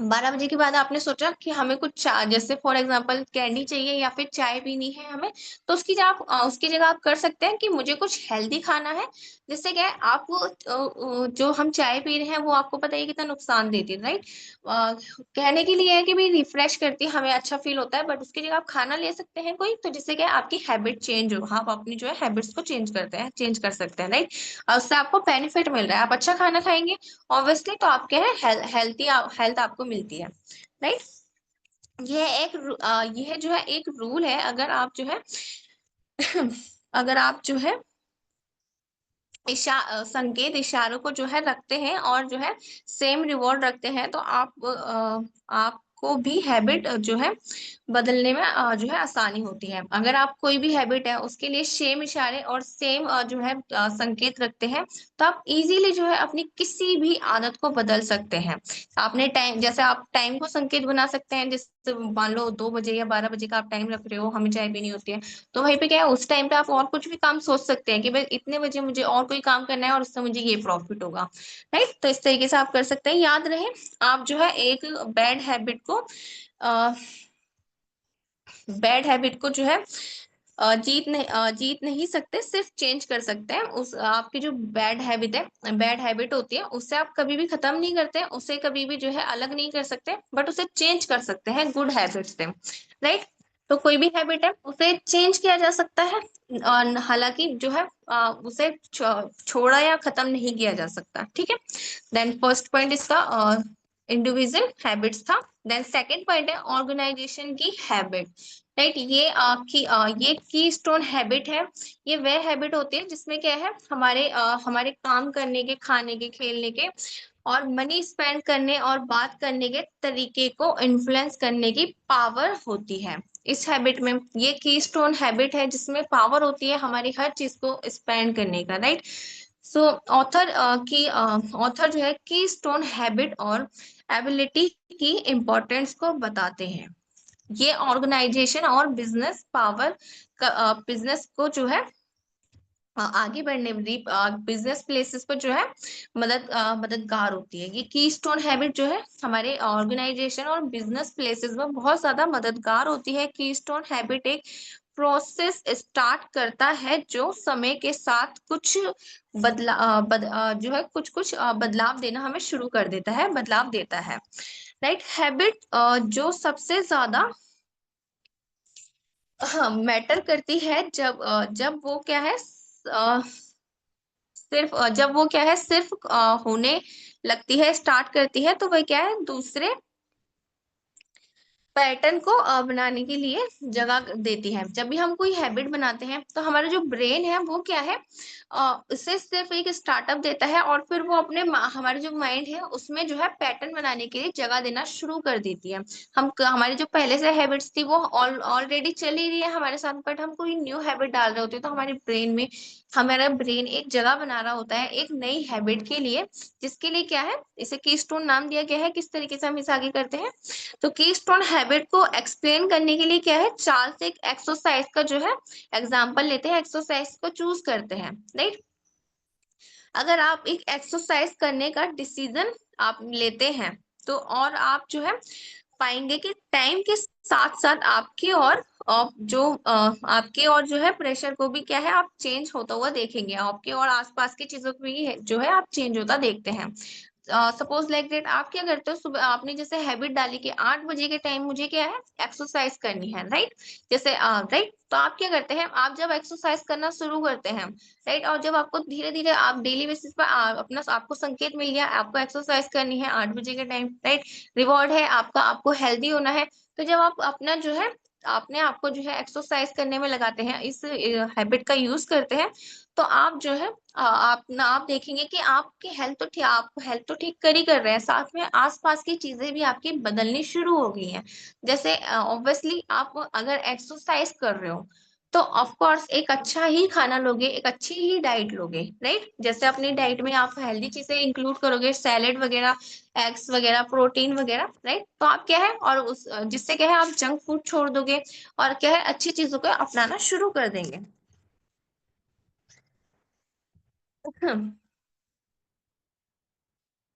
12 बजे के बाद आपने सोचा कि हमें कुछ जैसे फॉर एग्जांपल कैंडी चाहिए या फिर चाय पीनी है हमें, तो उसकी जगह आप कर सकते हैं कि मुझे कुछ हेल्दी खाना है, जिससे क्या है आप जो हम चाय पी रहे हैं वो आपको पता है कितना नुकसान देती है, राइट। कहने के लिए है कि भाई रिफ्रेश करती है, हमें अच्छा फील होता है, बट उसकी जगह आप खाना ले सकते हैं कोई, तो जिससे क्या है आपकी हैबिट चेंज हो, आप अपनी जो है हैबिट्स को चेंज कर सकते हैं, राइट। और उससे आपको बेनिफिट मिल रहा है, आप अच्छा खाना खाएंगे ऑब्वियसली, तो आप क्या है हेल्थ आपको मिलती है, राइट। यह जो है एक रूल है, अगर आप जो है अगर आप जो है संकेत इशारों को जो है रखते हैं और जो है सेम रिवॉर्ड रखते हैं, तो आपको भी हैबिट जो है बदलने में जो है आसानी होती है। अगर आप कोई भी हैबिट है उसके लिए सेम इशारे और सेम जो है संकेत रखते हैं, तो आप इजीली जो है अपनी किसी भी आदत को बदल सकते हैं। आपने टाइम, जैसे आप टाइम को संकेत बना सकते हैं, जैसे मान लो 2 बजे या 12 बजे का आप टाइम रख रहे हो, हमें चाय पीनी होती है, तो वहीं पे क्या है, उस टाइम पे आप और कुछ भी काम सोच सकते हैं कि भाई इतने बजे मुझे और कोई काम करना है और उससे मुझे ये प्रॉफिट होगा। राइट, तो इस तरीके से आप कर सकते हैं। याद रहे, आप जो है एक बैड हैबिट को बैड हैबिट को जो है जीत नहीं सकते, सिर्फ चेंज कर सकते हैं। उस आपकी जो बैड हैबिट होती है, उससे आप कभी भी खत्म नहीं करते, उसे कभी भी जो है अलग नहीं कर सकते, बट उसे चेंज कर सकते हैं गुड हैबिट से। राइट, तो कोई भी हैबिट है उसे चेंज किया जा सकता है, और हालांकि जो है उसे छोड़ा या खत्म नहीं किया जा सकता। ठीक है, देन फर्स्ट पॉइंट इसका इंडिविजुअल हैबिट्स था। देन सेकंड पॉइंट है ऑर्गेनाइजेशन की हैबिट। राइट, ये की स्टोन हैबिट है। ये वह हैबिट होती है जिसमें क्या है, हमारे काम करने के, खाने के, खेलने के और मनी स्पेंड करने और बात करने के तरीके को इन्फ्लुएंस करने की पावर होती है। इस हैबिट में ये की स्टोन हैबिट है जिसमें पावर होती है हमारी हर चीज को स्पेंड करने का। राइट, सो ऑथर जो है की स्टोन हैबिट और एबिलिटी की इम्पोर्टेंस को बताते हैं। ये ऑर्गेनाइजेशन और बिजनेस को जो है आगे बढ़ने, बिजनेस प्लेसेस पर जो है मददगार होती है। ये की स्टोन हैबिट जो है हमारे ऑर्गेनाइजेशन और बिजनेस प्लेसेस में बहुत ज्यादा मददगार होती है। की स्टोन हैबिट एक प्रोसेस स्टार्ट करता है जो समय के साथ कुछ जो है कुछ कुछ बदलाव देना हमें शुरू कर देता है, बदलाव देता है। राइट, हैबिट जो सबसे ज्यादा हाँ मैटर करती है जब वो क्या है, जब वो क्या है सिर्फ होने लगती है, स्टार्ट करती है, तो वह क्या है दूसरे पैटर्न को बनाने के लिए जगह देती है। जब भी हम कोई हैबिट बनाते हैं तो हमारा जो ब्रेन है वो क्या है, उसे सिर्फ एक स्टार्टअप देता है और फिर वो हमारे जो माइंड है उसमें जो है पैटर्न बनाने के लिए जगह देना शुरू कर देती है। हमारी जो पहले से हैबिट्स थी वो ऑलरेडी चली रही है हमारे साथ, बट हम कोई न्यू हैबिट डाल रहे होते हैं, तो हमारे ब्रेन में हमारा ब्रेन एक जगह बना रहा होता है एक नई हैबिट के लिए, जिसके लिए क्या है, इसे कीस्टोन नाम दिया गया है। किस तरीके से हम इसे आगे करते हैं, तो कीस्टोन हैबिट को एक्सप्लेन करने के लिए क्या है, चार्ल्स एक एक्सरसाइज का जो है एग्जांपल लेते हैं, एक्सरसाइज को चूज करते हैं। राइट, अगर आप एक एक्सरसाइज करने का डिसीजन आप लेते हैं, तो और आप जो है पाएंगे कि टाइम के साथ साथ आपके और जो है प्रेशर को भी क्या है आप चेंज होता हुआ देखेंगे, आपके और आसपास की चीजों को भी जो है आप चेंज होता देखते हैं। सपोज लाइक दैट, आप क्या करते हो, सुबह आपने जैसे हैबिट डाली कि 8 बजे के टाइम मुझे क्या है एक्सरसाइज करनी है। राइट, जैसे राइट, तो आप क्या करते हैं, आप जब एक्सरसाइज करना शुरू करते हैं, राइट, और जब आपको धीरे धीरे आप डेली बेसिस पर अपना आपको संकेत मिल गया आपको एक्सरसाइज करनी है 8 बजे के टाइम, राइट, रिवॉर्ड है आपका, आपको हेल्दी होना है, तो जब आप अपना जो है अपने आप को जो है एक्सरसाइज करने में लगाते हैं, इस हैबिट का यूज करते हैं, तो आप जो है आप देखेंगे कि आपकी आप हेल्थ तो ठीक कर ही कर रहे हैं, साथ में आसपास की चीजें भी आपकी बदलनी शुरू हो गई हैं। जैसे ऑब्वियसली आप अगर एक्सरसाइज कर रहे हो तो ऑफ कोर्स एक अच्छा ही खाना लोगे, एक अच्छी ही डाइट लोगे। राइट, जैसे अपनी डाइट में आप हेल्दी चीजें इंक्लूड करोगे, सैलेड वगैरह, एग्स वगैरह, प्रोटीन वगैरह। राइट, तो आप क्या है, और उस जिससे क्या है आप जंक फूड छोड़ दोगे और क्या है अच्छी चीजों को अपनाना शुरू कर देंगे।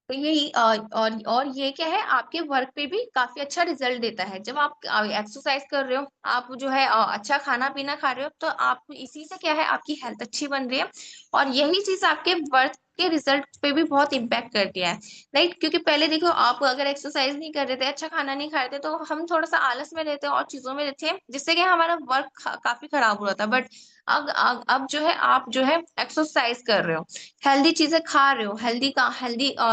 तो यही और ये क्या है आपके वर्क पे भी काफी अच्छा रिजल्ट देता है। जब आप एक्सरसाइज कर रहे हो, आप जो है अच्छा खाना पीना खा रहे हो, तो आप इसी से क्या है आपकी हेल्थ अच्छी बन रही है, और यही चीज आपके वर्क के रिजल्ट पे भी बहुत इम्पैक्ट करती है। राइट, क्योंकि पहले देखो आप अगर एक्सरसाइज नहीं कर रहे थे, अच्छा खाना नहीं खा रहे थे, तो हम थोड़ा सा आलस में रहते और चीजों में रहते, जिससे कि हमारा वर्क काफी खराब हो रहा था। बट अब जो है आप जो है एक्सरसाइज कर रहे हो, हेल्दी चीजें खा रहे हो, हेल्दी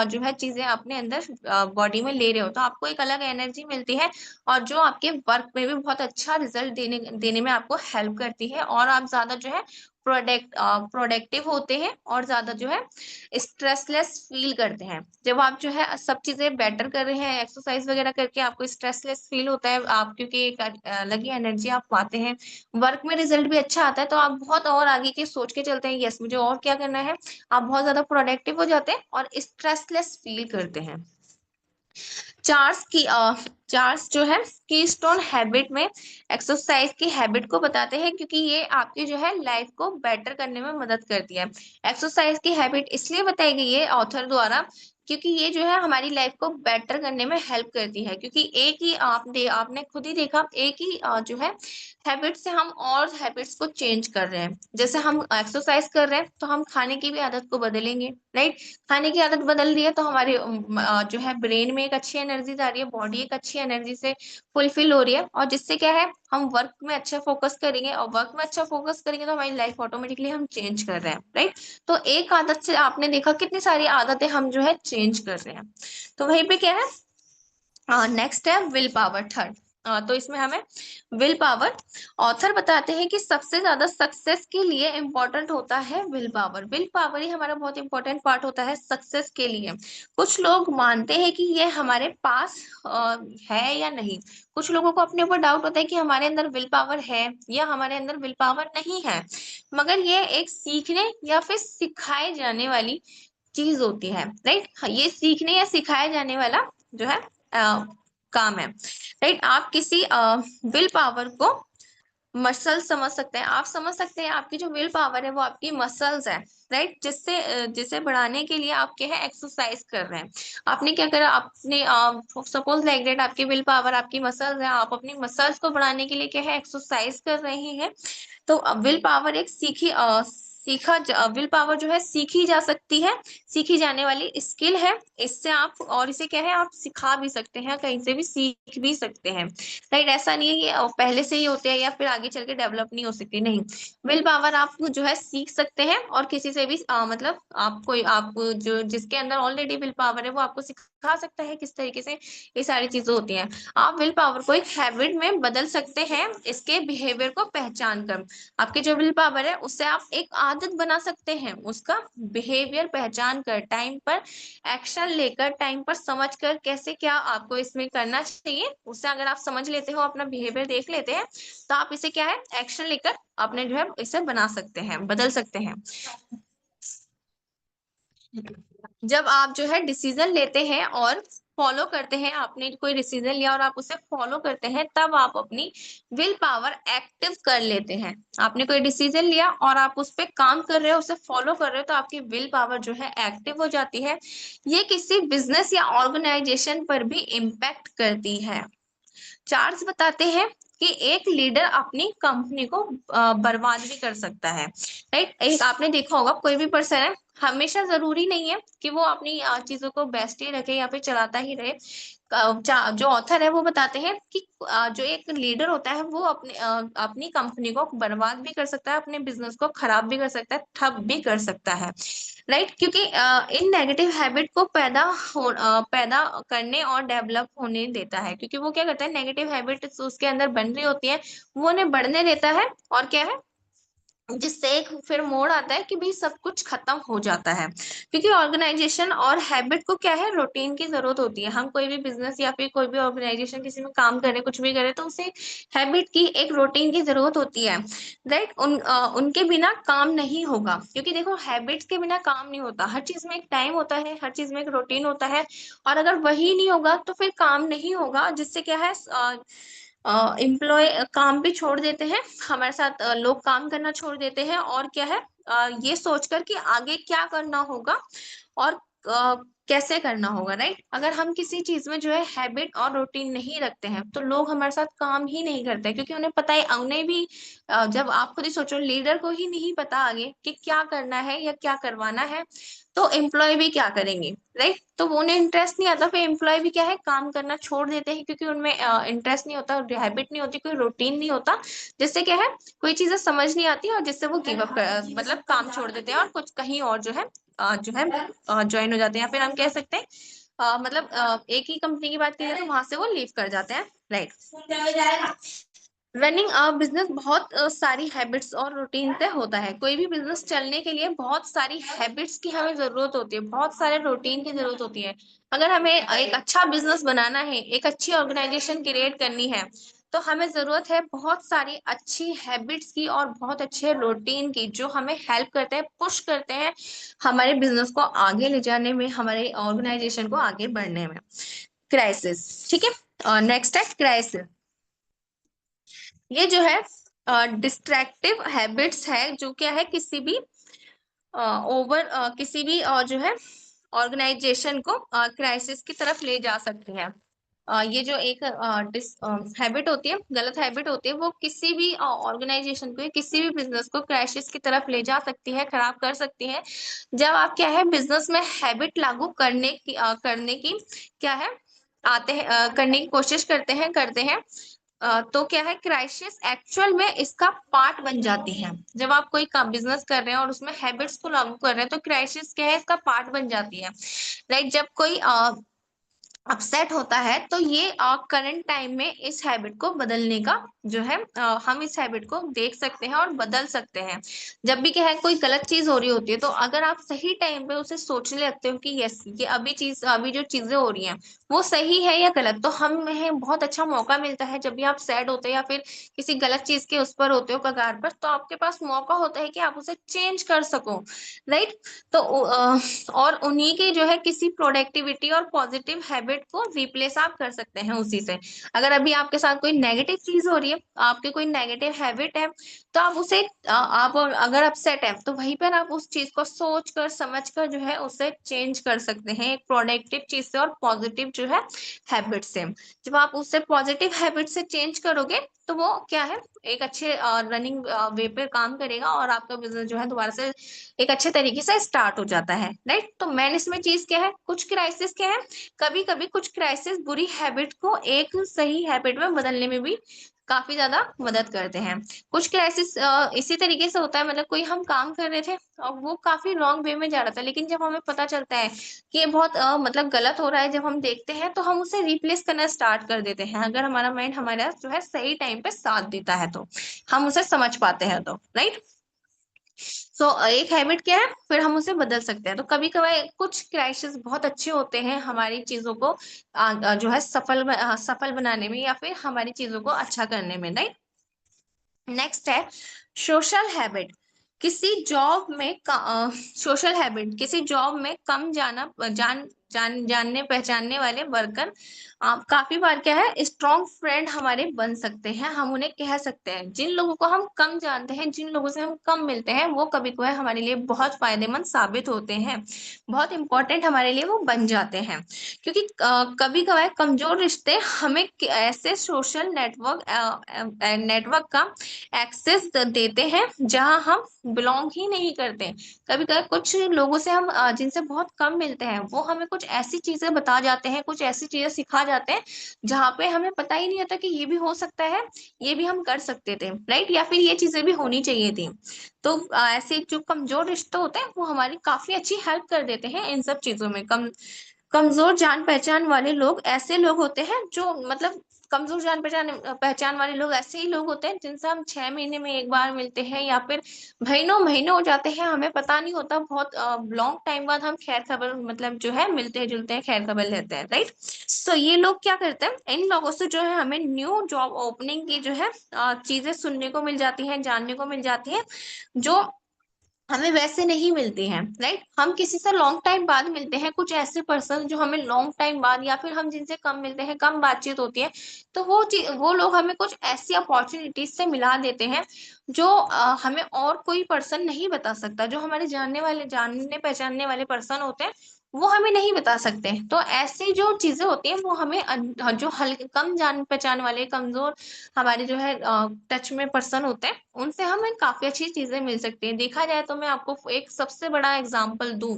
जो है चीजें अपने अंदर बॉडी में ले रहे हो, तो आपको एक अलग एनर्जी मिलती है, और जो आपके वर्क में भी बहुत अच्छा रिजल्ट देने देने में आपको हेल्प करती है, और आप ज्यादा जो है प्रोडक्टिव होते हैं और ज्यादा जो है स्ट्रेसलेस फील करते हैं। जब आप जो है सब चीजें बेटर कर रहे हैं, एक्सरसाइज वगैरह करके आपको स्ट्रेसलेस फील होता है, आप क्योंकि एक अलग ही एनर्जी आप पाते हैं, वर्क में रिजल्ट भी अच्छा आता है, तो आप बहुत और आगे की सोच के चलते हैं, यस मुझे और क्या करना है। आप बहुत ज्यादा प्रोडक्टिव हो जाते हैं और स्ट्रेसलेस फील करते हैं। चार्ल्स की चार्ल्स जो है कीस्टोन हैबिट में एक्सरसाइज की हैबिट को बताते हैं, क्योंकि ये आपकी जो है लाइफ को बेटर करने में मदद करती है। एक्सरसाइज की हैबिट इसलिए बताई गई है ऑथर द्वारा, क्योंकि ये जो है हमारी लाइफ को बेटर करने में हेल्प करती है। क्योंकि एक ही आपने खुद ही देखा, एक ही जो है हैबिट से हम और हैबिट्स को चेंज कर रहे हैं। जैसे हम एक्सरसाइज कर रहे हैं तो हम खाने की भी आदत को बदलेंगे, राइट। खाने की आदत बदल रही है तो हमारी जो है ब्रेन में एक अच्छी एनर्जी जा रही है, बॉडी एक अच्छी एनर्जी से फुलफिल हो रही है, और जिससे क्या है हम वर्क में अच्छा फोकस करेंगे, और वर्क में अच्छा फोकस करेंगे तो हमारी लाइफ ऑटोमेटिकली हम चेंज कर रहे हैं, राइट। तो एक आदत से आपने देखा कितनी सारी आदतें हम जो है चेंज कर रहे हैं। तो वहीं पे क्या है, नेक्स्ट है विल पावर, थर्ड। तो इसमें हमें विल पावर, ऑथर बताते हैं कि सबसे ज्यादा सक्सेस के लिए इंपॉर्टेंट होता है विल पावर। विल पावर ही हमारा बहुत इंपॉर्टेंट पार्ट होता है सक्सेस के लिए। कुछ लोग मानते हैं कि ये हमारे पास है या नहीं। कुछ लोगों को अपने ऊपर डाउट होता है कि हमारे अंदर विल पावर है या हमारे अंदर विल पावर नहीं है। मगर ये एक सीखने या फिर सिखाए जाने वाली चीज होती है, राइट। ये सीखने या सिखाया जाने वाला जो है काम है, राइट। आप किसी विल पावर को मसल समझ सकते हैं, आप समझ सकते हैं आपकी जो विल पावर है वो आपकी मसल्स है, राइट। जिसे बढ़ाने के लिए आप क्या है एक्सरसाइज कर रहे हैं। आपने क्या करा, आपने सपोज लाइक दैट आपकी विल पावर आपकी मसल्स है, आप अपनी मसल्स को बढ़ाने के लिए क्या है एक्सरसाइज कर रहे हैं। तो विल पावर एक विल पावर जो है सीखी जा सकती है, सीखी जाने वाली स्किल है। इससे आप, और इसे क्या है आप सिखा भी सकते हैं, कहीं से भी सीख भी सकते हैं, राइट। ऐसा नहीं है कि पहले से ही होते हैं या फिर आगे चल के डेवलप नहीं हो सकती, नहीं। विल पावर आप जो है सीख सकते हैं, और किसी से भी मतलब आप जो जिसके अंदर ऑलरेडी विल पावर है वो आपको सिखा सकता है किस तरीके से ये सारी चीजें होती हैं। आप विल पावर को एक हैबिट में बदल सकते हैं इसके बिहेवियर को पहचान कर। आपकी जो विल पावर है उससे आप एक आदत बना सकते हैं, उसका बिहेवियर पहचान कर, टाइम पर एक्शन लेकर, टाइम पर समझ कर कैसे क्या आपको इसमें करना चाहिए, उससे अगर आप समझ लेते हो, अपना बिहेवियर देख लेते हैं, तो आप इसे क्या है एक्शन लेकर अपने जो है इसे बना सकते हैं, बदल सकते हैं। जब आप जो है डिसीजन लेते हैं और फॉलो करते हैं, आपने कोई डिसीजन लिया और आप उसे फॉलो करते हैं, तब आप अपनी विल पावर एक्टिव कर लेते हैं। आपने कोई डिसीजन लिया और आप उस पर काम कर रहे हो, उसे फॉलो कर रहे हो, तो आपकी विल पावर जो है एक्टिव हो जाती है। ये किसी बिजनेस या ऑर्गेनाइजेशन पर भी इम्पैक्ट करती है। चार्ल्स बताते हैं कि एक लीडर अपनी कंपनी को बर्बाद भी कर सकता है, राइट। एक आपने देखा होगा कोई भी पर्सन है, हमेशा जरूरी नहीं है कि वो अपनी चीजों को बेस्ट ही रखे या फिर चलाता ही रहे। जो ऑथर है वो बताते हैं कि जो एक लीडर होता है वो अपनी कंपनी को बर्बाद भी कर सकता है, अपने बिजनेस को खराब भी कर सकता है, ठप भी कर सकता है, राइट। क्योंकि इन नेगेटिव हैबिट को पैदा करने और डेवलप होने देता है, क्योंकि वो क्या करता है नेगेटिव हैबिट उसके अंदर बन रही होती है, वो उन्हें बढ़ने देता है, और क्या है जिससे एक फिर मोड़ आता है कि भाई सब कुछ खत्म हो जाता है। क्योंकि ऑर्गेनाइजेशन और हैबिट को क्या है रूटीन की जरूरत होती है। हम कोई भी बिजनेस या फिर कोई भी ऑर्गेनाइजेशन किसी में काम करें, कुछ भी करें, तो उसे हैबिट की एक रूटीन की जरूरत होती है, राइट। उनके बिना काम नहीं होगा, क्योंकि देखो हैबिट्स के बिना काम नहीं होता। हर चीज में एक टाइम होता है, हर चीज में एक रूटीन होता है, और अगर वही नहीं होगा तो फिर काम नहीं होगा, जिससे क्या है एम्प्लॉय काम भी छोड़ देते हैं, हमारे साथ लोग काम करना छोड़ देते हैं, और क्या है ये सोचकर कि आगे क्या करना होगा और कैसे करना होगा, राइट। अगर हम किसी चीज में जो है हैबिट और रूटीन नहीं रखते हैं तो लोग हमारे साथ काम ही नहीं करते, क्योंकि उन्हें पता है, उन्हें भी जब आप खुद ही सोचो लीडर को ही नहीं पता आगे कि क्या करना है या क्या करवाना है, तो एम्प्लॉय भी क्या करेंगे, राइट। तो वो उन्हें इंटरेस्ट नहीं आता, फिर एम्प्लॉय भी क्या है काम करना छोड़ देते हैं, क्योंकि उनमें इंटरेस्ट नहीं होता, हैबिट नहीं होती, कोई रूटीन नहीं होता, जिससे क्या है कोई चीजें समझ नहीं आती, और जिससे वो गिव अप मतलब काम छोड़ देते हैं और कुछ कहीं और जो है ज्वाइन हो जाते हैं, या फिर हम कह सकते हैं मतलब एक ही कंपनी की बात करें तो वहां से वो लीव कर जाते हैं, राइट। रनिंग बिजनेस बहुत सारी हैबिट्स और रूटीन से होता है। कोई भी बिजनेस चलने के लिए बहुत सारी हैबिट्स की हमें जरूरत होती है, बहुत सारे रूटीन की जरूरत होती है। अगर हमें एक अच्छा बिजनेस बनाना है, एक अच्छी ऑर्गेनाइजेशन क्रिएट करनी है, तो हमें जरूरत है बहुत सारी अच्छी हैबिट्स की और बहुत अच्छे रूटीन की, जो हमें हेल्प करते हैं, पुश करते हैं हमारे बिजनेस को आगे ले जाने में, हमारे ऑर्गेनाइजेशन को आगे बढ़ने में। क्राइसिस, ठीक है। और नेक्स्ट है क्राइसिस। ये जो है डिस्ट्रैक्टिव हैबिट्स है, जो क्या है किसी भी किसी भी जो है ऑर्गेनाइजेशन को क्राइसिस की तरफ ले जा सकती है। ये जो एक हैबिट होती है, गलत हैबिट होती है, वो किसी भी ऑर्गेनाइजेशन को, किसी भी बिजनेस को क्राइसिस की तरफ ले जा सकती है, खराब कर सकती है। जब आप क्या है बिजनेस में हैबिट लागू करने की क्या है आते हैं, करने की कोशिश करते हैं, तो क्या है क्राइसिस एक्चुअल में इसका पार्ट बन जाती है। जब आप कोई काम बिजनेस कर रहे हैं और उसमें हैबिट्स को लागू कर रहे हैं, तो क्राइसिस क्या है इसका पार्ट बन जाती है। राइट, जब कोई अपसेट होता है, तो ये करंट टाइम में इस हैबिट को बदलने का जो है हम इस हैबिट को देख सकते हैं और बदल सकते हैं। जब भी क्या है कोई गलत चीज हो रही होती है, तो अगर आप सही टाइम पे उसे सोचने लगते हो कि यस, ये अभी जो चीजें हो रही हैं वो सही है या गलत, तो हमें बहुत अच्छा मौका मिलता है। जब भी आप सैड होते हैं या फिर किसी गलत चीज के उस पर होते हो, कगार पर, तो आपके पास मौका होता है कि आप उसे चेंज कर सको। राइट। तो और उन्हीं की जो है किसी प्रोडक्टिविटी और पॉजिटिव हैबिट को रिप्लेस आप कर सकते हैं उसी से। अगर अभी आपके साथ कोई नेगेटिव चीज हो रही है, आपके कोई नेगेटिव हैबिट है, तो आप उसे आप अगर अपसेट है, तो वहीं पर आप उस चीज को सोच कर समझ कर जो है उसे चेंज कर सकते हैं एक प्रोडक्टिव चीज से और पॉजिटिव जो है हैबिट से। जब आप उससे पॉजिटिव हैबिट से चेंज करोगे, तो वो क्या है एक अच्छे रनिंग वे पे काम करेगा और आपका बिजनेस जो है दोबारा से एक अच्छे तरीके से स्टार्ट हो जाता है। राइट। तो मेन इसमें चीज क्या है, कुछ क्राइसिस क्या है, कभी कभी कुछ क्राइसिस बुरी हैबिट को एक सही हैबिट में बदलने में भी काफी ज्यादा मदद करते हैं। कुछ क्राइसिस इसी तरीके से होता है, मतलब कोई हम काम कर रहे थे और वो काफी रॉन्ग वे में जा रहा था, लेकिन जब हमें पता चलता है कि ये बहुत मतलब गलत हो रहा है, जब हम देखते हैं तो हम उसे रिप्लेस करना स्टार्ट कर देते हैं। अगर हमारा माइंड हमारा जो है सही टाइम पे साथ देता है, तो हम उसे समझ पाते हैं, तो राइट। सो एक हैबिट क्या है, फिर हम उसे बदल सकते हैं। तो कभी कभार कुछ क्राइसिस बहुत अच्छे होते हैं हमारी चीजों को जो है सफल बनाने में या फिर हमारी चीजों को अच्छा करने में। राइट। नेक्स्ट है सोशल हैबिट। किसी जॉब में सोशल हैबिट किसी जॉब में कम जानने पहचानने वाले वर्कर आप काफी बार क्या है स्ट्रॉन्ग फ्रेंड हमारे बन सकते हैं। हम उन्हें कह सकते हैं, जिन लोगों को हम कम जानते हैं, जिन लोगों से हम कम मिलते हैं, वो कभी कभार हमारे लिए बहुत फायदेमंद साबित होते हैं, बहुत इंपॉर्टेंट हमारे लिए वो बन जाते हैं। क्योंकि कभी कभार कमजोर रिश्ते हमें ऐसे सोशल नेटवर्क का एक्सेस देते हैं जहां हम बिलोंग ही नहीं करते। कभी कभी कुछ लोगों से हम जिनसे बहुत कम मिलते हैं, वो हमें कुछ ऐसी चीजें बता जाते हैं, कुछ ऐसी चीजें सिखा जाते हैं जहां पे हमें पता ही नहीं होता कि ये भी हो सकता है, ये भी हम कर सकते थे। राइट। या फिर ये चीजें भी होनी चाहिए थी। तो ऐसे जो कमजोर रिश्ते होते हैं, वो हमारी काफी अच्छी हेल्प कर देते हैं इन सब चीजों में। कमजोर जान पहचान वाले लोग ऐसे लोग होते हैं जो मतलब कमजोर जान पहचान पहचान वाले लोग ऐसे ही लोग होते हैं जिनसे हम 6 महीने में एक बार मिलते हैं, या फिर महीनों महीनों हो जाते हैं, हमें पता नहीं होता, बहुत लॉन्ग टाइम बाद हम खैर खबर मतलब जो है मिलते हैं जुलते हैं, खैर खबर लेते हैं। राइट। सो ये लोग क्या करते हैं, इन लोगों से जो है हमें न्यू जॉब ओपनिंग की जो है चीजें सुनने को मिल जाती हैं, जानने को मिल जाती है, जो हमें वैसे नहीं मिलती हैं। राइट। हम किसी से लॉन्ग टाइम बाद मिलते हैं, कुछ ऐसे पर्सन जो हमें लॉन्ग टाइम बाद, या फिर हम जिनसे कम मिलते हैं, कम बातचीत होती है, तो वो लोग हमें कुछ ऐसी अपॉर्चुनिटीज से मिला देते हैं जो हमें और कोई पर्सन नहीं बता सकता। जो हमारे जानने पहचानने वाले पर्सन होते हैं, वो हमें नहीं बता सकते। तो ऐसी जो चीजें होती हैं, वो हमें जो हल्के कम जान पहचान वाले कमजोर हमारे जो है टच में पर्सन होते हैं, उनसे हमें काफी अच्छी चीजें मिल सकती हैं। देखा जाए तो मैं आपको एक सबसे बड़ा एग्जांपल दूं,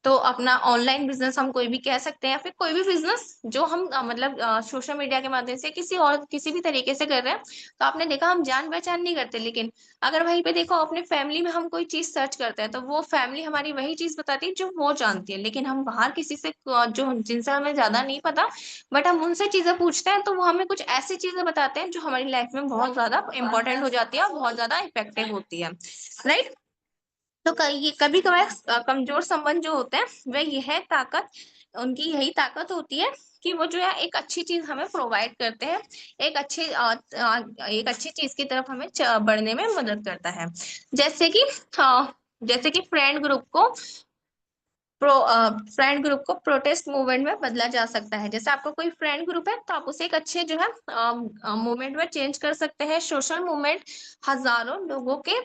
तो अपना ऑनलाइन बिजनेस हम कोई भी कह सकते हैं, या फिर कोई भी बिजनेस जो हम मतलब सोशल मीडिया के माध्यम से किसी और किसी भी तरीके से कर रहे हैं। तो आपने देखा हम जान पहचान नहीं करते, लेकिन अगर वहीं पे देखो अपने फैमिली में हम कोई चीज सर्च करते हैं तो वो फैमिली हमारी वही चीज बताती है जो वो जानती है। लेकिन हम बाहर किसी से जो जिनसे हमें ज्यादा नहीं पता, बट हम उनसे चीजें पूछते हैं तो वो हमें कुछ ऐसी चीजें बताते हैं जो हमारी लाइफ में बहुत ज्यादा इंपॉर्टेंट हो जाती है और बहुत ज्यादा इफेक्टिव होती है, राइट। तो कभी कभार कमजोर संबंध जो होते हैं वह यह ताकत, उनकी यही ताकत होती है कि वो जो है एक अच्छी चीज हमें प्रोवाइड करते हैं, एक अच्छी चीज की तरफ हमें बढ़ने में मदद करता है। जैसे कि जैसे कि फ्रेंड ग्रुप को प्रोटेस्ट मूवमेंट में बदला जा सकता है। जैसे आपका कोई फ्रेंड ग्रुप है तो आप उसे एक अच्छे जो है मूवमेंट में चेंज कर सकते हैं। सोशल मूवमेंट हजारों लोगों के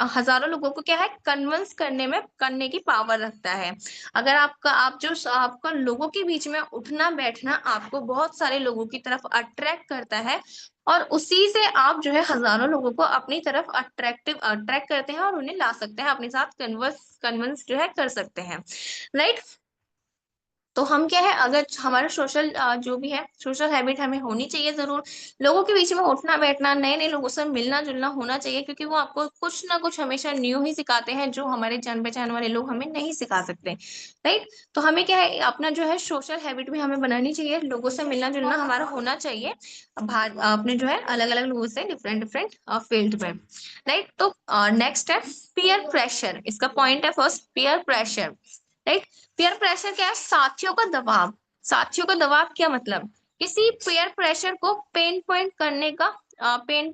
हजारों लोगों को क्या है कन्विंस करने की पावर रखता है। अगर आपका लोगों के बीच में उठना बैठना आपको बहुत सारे लोगों की तरफ अट्रैक्ट करता है, और उसी से आप जो है हजारों लोगों को अपनी तरफ अट्रैक्ट करते हैं और उन्हें ला सकते हैं अपने साथ, कन्विंस जो है कर सकते हैं, राइट। तो हम क्या है, अगर हमारा जो भी है सोशल हैबिट हमें होनी चाहिए जरूर। लोगों के बीच में उठना बैठना, नए नए लोगों से मिलना जुलना होना चाहिए, क्योंकि वो आपको कुछ ना कुछ हमेशा न्यू ही सिखाते हैं जो हमारे जान पहचान वाले लोग हमें नहीं सिखा सकते, राइट। तो हमें क्या है अपना जो है सोशल हैबिट भी हमें बनानी चाहिए, लोगों से मिलना जुलना हमारा होना चाहिए, अपने जो है अलग अलग लोगों से डिफरेंट डिफरेंट फील्ड में, राइट। तो नेक्स्ट है पीयर प्रेशर। इसका पॉइंट है first peer pressure, right. Peer pressure क्या है? साथियों का दबाव। साथियों का दबाव क्या मतलब? किसी पीयर प्रेशर को पिन पॉइंट करने का पिन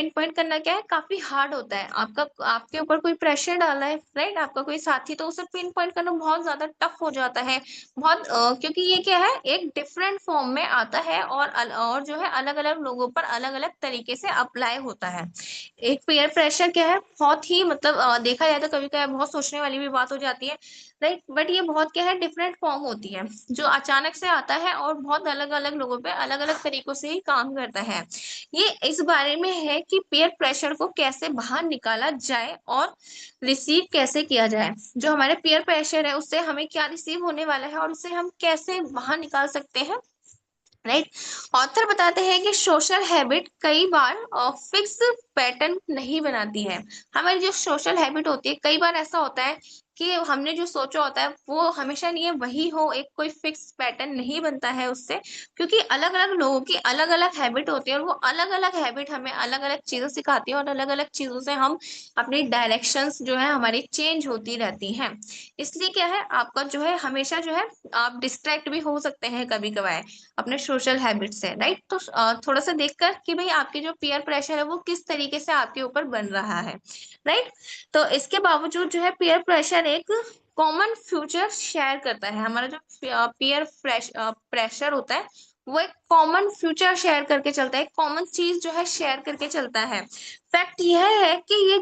पॉइंट करना क्या है काफी हार्ड होता है। आपके ऊपर कोई प्रेशर डाला है, राइट, आपका कोई साथी, तो उसे पिन पॉइंट करना बहुत ज्यादा टफ हो जाता है। क्योंकि ये क्या है एक डिफरेंट फॉर्म में आता है, और जो है अलग अलग लोगों पर अलग अलग तरीके से अप्लाई होता है। एक पीयर प्रेशर क्या है बहुत ही मतलब देखा जाए तो कभी कभी बहुत सोचने वाली भी बात हो जाती है, राइट। बट ये बहुत क्या है डिफरेंट फॉर्म होती है जो अचानक से आता है और बहुत अलग अलग लोगों पे अलग अलग तरीकों से ही काम करता है। ये इस बारे में है कि पीयर प्रेशर को कैसे बाहर निकाला जाए और रिसीव कैसे किया जाए। जो हमारे पीयर प्रेशर है उससे हमें क्या रिसीव होने वाला है और उसे हम कैसे बाहर निकाल सकते हैं, राइट। ऑथर बताते हैं कि सोशल हैबिट कई बार फिक्स पैटर्न नहीं बनाती है। हमारी जो सोशल हैबिट होती है कई बार ऐसा होता है कि हमने जो सोचा होता है वो हमेशा नहीं है वही हो, एक कोई फिक्स पैटर्न नहीं बनता है उससे, क्योंकि अलग अलग लोगों की अलग अलग हैबिट होती है और वो अलग अलग हैबिट हमें अलग अलग चीजें सिखाती है, और अलग अलग चीजों से हम अपनी डायरेक्शंस जो है हमारी चेंज होती रहती हैं। इसलिए क्या है आपका जो है हमेशा जो है आप डिस्ट्रैक्ट भी हो सकते हैं कभी कभार अपने सोशल हैबिट से, राइट। तो थोड़ा सा देखकर कि भाई आपके जो पीयर प्रेशर है वो किस तरीके से आपके ऊपर बन रहा है, राइट। तो इसके बावजूद जो है पीयर प्रेशर एक कॉमन फ्यूचर शेयर करता है। हमारा जो पीयर प्रेशर होता है वो एक कॉमन फ्यूचर शेयर करके चलता है, एक कॉमन चीज जो है शेयर करके चलता है। फैक्ट यह है कि ये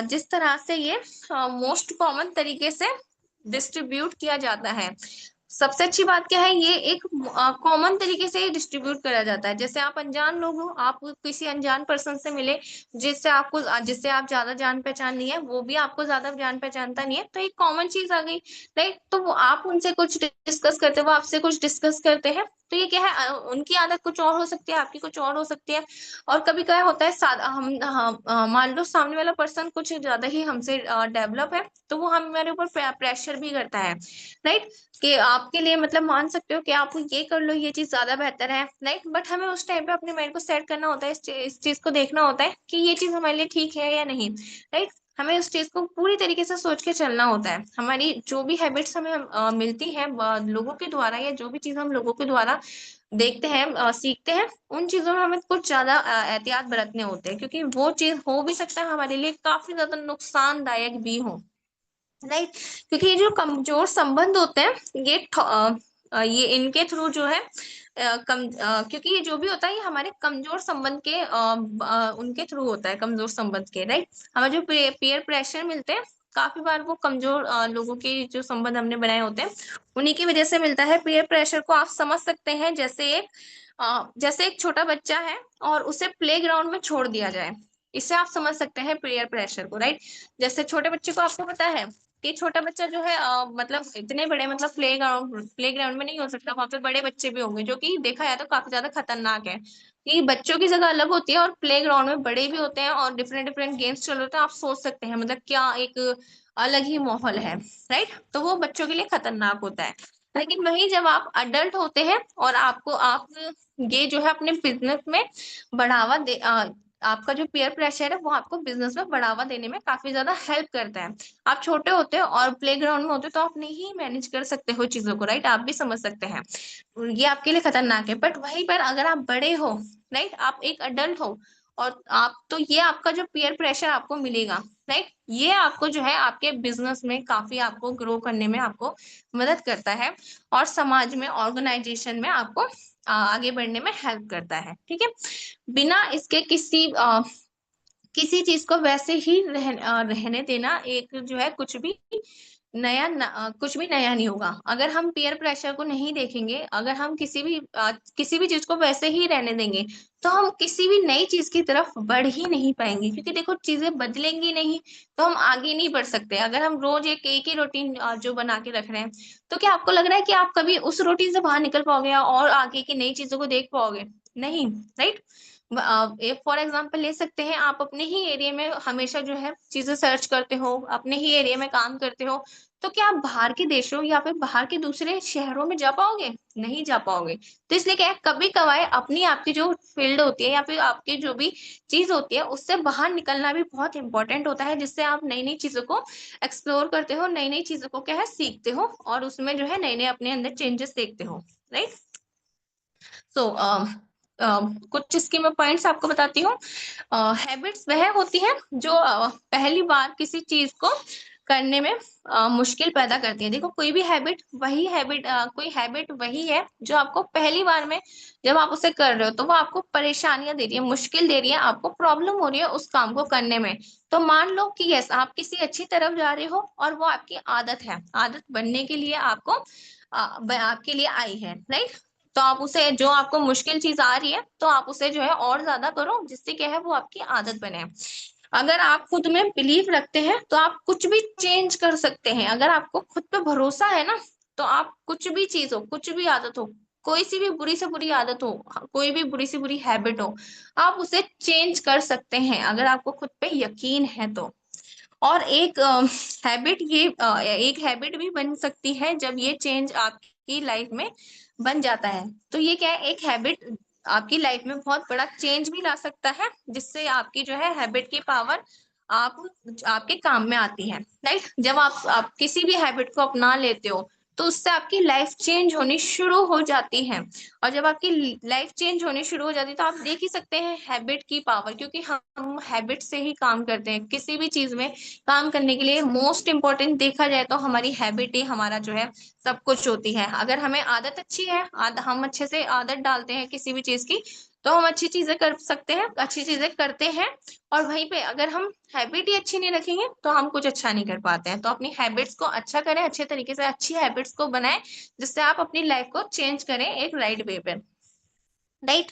जिस तरह से ये मोस्ट कॉमन तरीके से डिस्ट्रीब्यूट किया जाता है। सबसे अच्छी बात क्या है, ये एक कॉमन तरीके से डिस्ट्रीब्यूट करा जाता है। जैसे आप अनजान लोग हो, आप किसी अनजान पर्सन से मिले जिससे आप ज्यादा जान पहचान नहीं है, वो भी आपको ज्यादा जान पहचानता नहीं है, तो एक कॉमन चीज आ गई, राइट। तो वो आप उनसे कुछ डिस्कस करते हो, वो आपसे कुछ डिस्कस करते हैं, तो ये क्या है उनकी आदत कुछ और हो सकती है, आपकी कुछ और हो सकती है। और कभी क्या होता है मान लो सामने वाला पर्सन कुछ ज्यादा ही हमसे डेवलप है, तो वो हमारे ऊपर प्रेशर भी करता है, राइट, कि आपके लिए मतलब मान सकते हो कि आप ये कर लो, ये चीज ज्यादा बेहतर है, राइट। बट हमें उस टाइम पे अपने माइंड को सेट करना होता है, इस चीज को देखना होता है कि ये चीज हमारे लिए ठीक है या नहीं, राइट। हमें उस चीज को पूरी तरीके से सोच के चलना होता है। हमारी जो भी हैबिट्स हमें मिलती है लोगों के द्वारा, या जो भी चीज हम लोगों के द्वारा देखते हैं सीखते हैं, उन चीजों में हमें कुछ ज्यादा एहतियात बरतने होते हैं, क्योंकि वो चीज हो भी सकता है हमारे लिए काफी ज्यादा नुकसानदायक भी हो, राइट। क्योंकि ये जो कमजोर संबंध होते हैं ये इनके थ्रू जो है क्योंकि ये जो भी होता है ये हमारे कमजोर संबंध के उनके थ्रू होता है, कमजोर संबंध के, राइट। हमें जो पीयर प्रेशर मिलते हैं काफी बार वो कमजोर लोगों के जो संबंध हमने बनाए होते हैं उन्हीं की वजह से मिलता है। पीयर प्रेशर को आप समझ सकते हैं, जैसे एक छोटा बच्चा है और उसे प्ले ग्राउंड में छोड़ दिया जाए, राइट। तो वो क्या है, इससे आप समझ सकते हैं पीयर प्रेशर को, राइट। जैसे छोटे बच्चे को आपको पता है कि छोटा बच्चा जो है मतलब इतने बड़े मतलब प्ले ग्राउंड में नहीं हो सकता, वहां पे बड़े बच्चे भी होंगे, जो कि देखा जाए तो काफी ज्यादा खतरनाक है। कि बच्चों की जगह अलग होती है और प्ले ग्राउंड में बड़े भी होते हैं और डिफरेंट डिफरेंट गेम्स चल रहे होते हैं। आप सोच सकते हैं मतलब क्या एक अलग ही माहौल है, राइट। तो वो बच्चों के लिए खतरनाक होता है। लेकिन वही जब आप अडल्ट होते हैं और आप ये जो है अपने बिजनेस में बढ़ावा दे आपका जो पीयर प्रेशर है वो आपको बिजनेस में बढ़ावा देने में काफी ज्यादा हेल्प करता है। आप छोटे होते हो और प्लेग्राउंड में होते हो तो आप नहीं मैनेज कर सकते हो चीजों को, राइट। आप भी समझ सकते हैं ये आपके लिए खतरनाक है। बट वहीं पर अगर आप बड़े हो, राइट, आप एक अडल्ट हो और आप तो ये आपका जो पीयर प्रेशर आपको मिलेगा, राइट, ये आपको जो है आपके बिजनेस में काफी आपको ग्रो करने में आपको मदद करता है और समाज में ऑर्गेनाइजेशन में आपको आगे बढ़ने में हेल्प करता है, ठीक है। बिना इसके किसी चीज को वैसे ही रहने देना एक जो है कुछ भी नया नहीं होगा। अगर हम पीयर प्रेशर को नहीं देखेंगे, अगर हम किसी भी चीज को वैसे ही रहने देंगे, तो हम किसी भी नई चीज की तरफ बढ़ ही नहीं पाएंगे। क्योंकि देखो चीजें बदलेंगी नहीं तो हम आगे नहीं बढ़ सकते। अगर हम रोज एक ही रूटीन जो बना के रख रहे हैं, तो क्या आपको लग रहा है कि आप कभी उस रूटीन से बाहर निकल पाओगे और आगे की नई चीजों को देख पाओगे? नहीं, राइट। फॉर एग्जाम्पल ले सकते हैं, आप अपने ही एरिया में हमेशा जो है चीजें सर्च करते हो, अपने ही एरिया में काम करते हो, तो क्या आप बाहर के देशों या फिर बाहर के दूसरे शहरों में जा पाओगे? नहीं जा पाओगे। तो इसलिए क्या है, कभी कभार अपनी आपकी जो फील्ड होती है या फिर आपकी जो भी चीज होती है उससे बाहर निकलना भी बहुत इंपॉर्टेंट होता है, जिससे आप नई नई चीजों को एक्सप्लोर करते हो, नई नई चीजों को क्या है सीखते हो और उसमें जो है नए नए अपने अंदर चेंजेस देखते हो, राइट। सो कुछ इसके मैं पॉइंट्स आपको बताती हूँ। हैबिट्स वह होती है जो पहली बार किसी चीज को करने में मुश्किल पैदा करती है। देखो कोई हैबिट वही है जो आपको पहली बार में जब आप उसे कर रहे हो तो वो आपको परेशानियां दे रही है, मुश्किल दे रही है, आपको प्रॉब्लम हो रही है उस काम को करने में। तो मान लो कि यस आप किसी अच्छी तरफ जा रहे हो और वो आपकी आदत है, आदत बनने के लिए आपके लिए आई है, राइट। तो आप उसे जो आपको मुश्किल चीज आ रही है तो आप उसे जो है और ज्यादा करो, जिससे क्या है वो आपकी आदत बने। अगर आप खुद में बिलीव रखते हैं तो आप कुछ भी चेंज कर सकते हैं। अगर आपको खुद पे भरोसा है ना, तो आप कुछ भी चीज हो, कुछ भी आदत हो, कोई सी भी बुरी से बुरी आदत हो, कोई भी बुरी से बुरी हैबिट हो, आप उसे चेंज कर सकते हैं अगर आपको खुद पे यकीन है तो। और एक हैबिट भी बन सकती है जब ये चेंज आपकी लाइफ में बन जाता है। तो ये क्या है, एक हैबिट आपकी लाइफ में बहुत बड़ा चेंज भी ला सकता है, जिससे आपकी जो है हैबिट की पावर आप आपके काम में आती है, राइट। जब आप किसी भी हैबिट को अपना लेते हो तो उससे आपकी लाइफ चेंज होनी शुरू हो जाती है। और जब आपकी लाइफ चेंज होनी शुरू हो जाती है तो आप देख ही सकते हैं हैबिट की पावर, क्योंकि हम हैबिट से ही काम करते हैं। किसी भी चीज में काम करने के लिए मोस्ट इम्पोर्टेंट देखा जाए तो हमारी हैबिट ही हमारा जो है सब कुछ होती है। अगर हमें आदत अच्छी है, हम अच्छे से आदत डालते हैं किसी भी चीज की, तो हम अच्छी चीजें कर सकते हैं, अच्छी चीजें करते हैं। और वहीं पे अगर हम हैबिट ही अच्छी नहीं रखेंगे तो हम कुछ अच्छा नहीं कर पाते हैं। तो अपनी हैबिट्स को अच्छा करें, अच्छे तरीके से अच्छी हैबिट्स को बनाएं, जिससे आप अपनी लाइफ को चेंज करें एक राइट वे पे, राइट।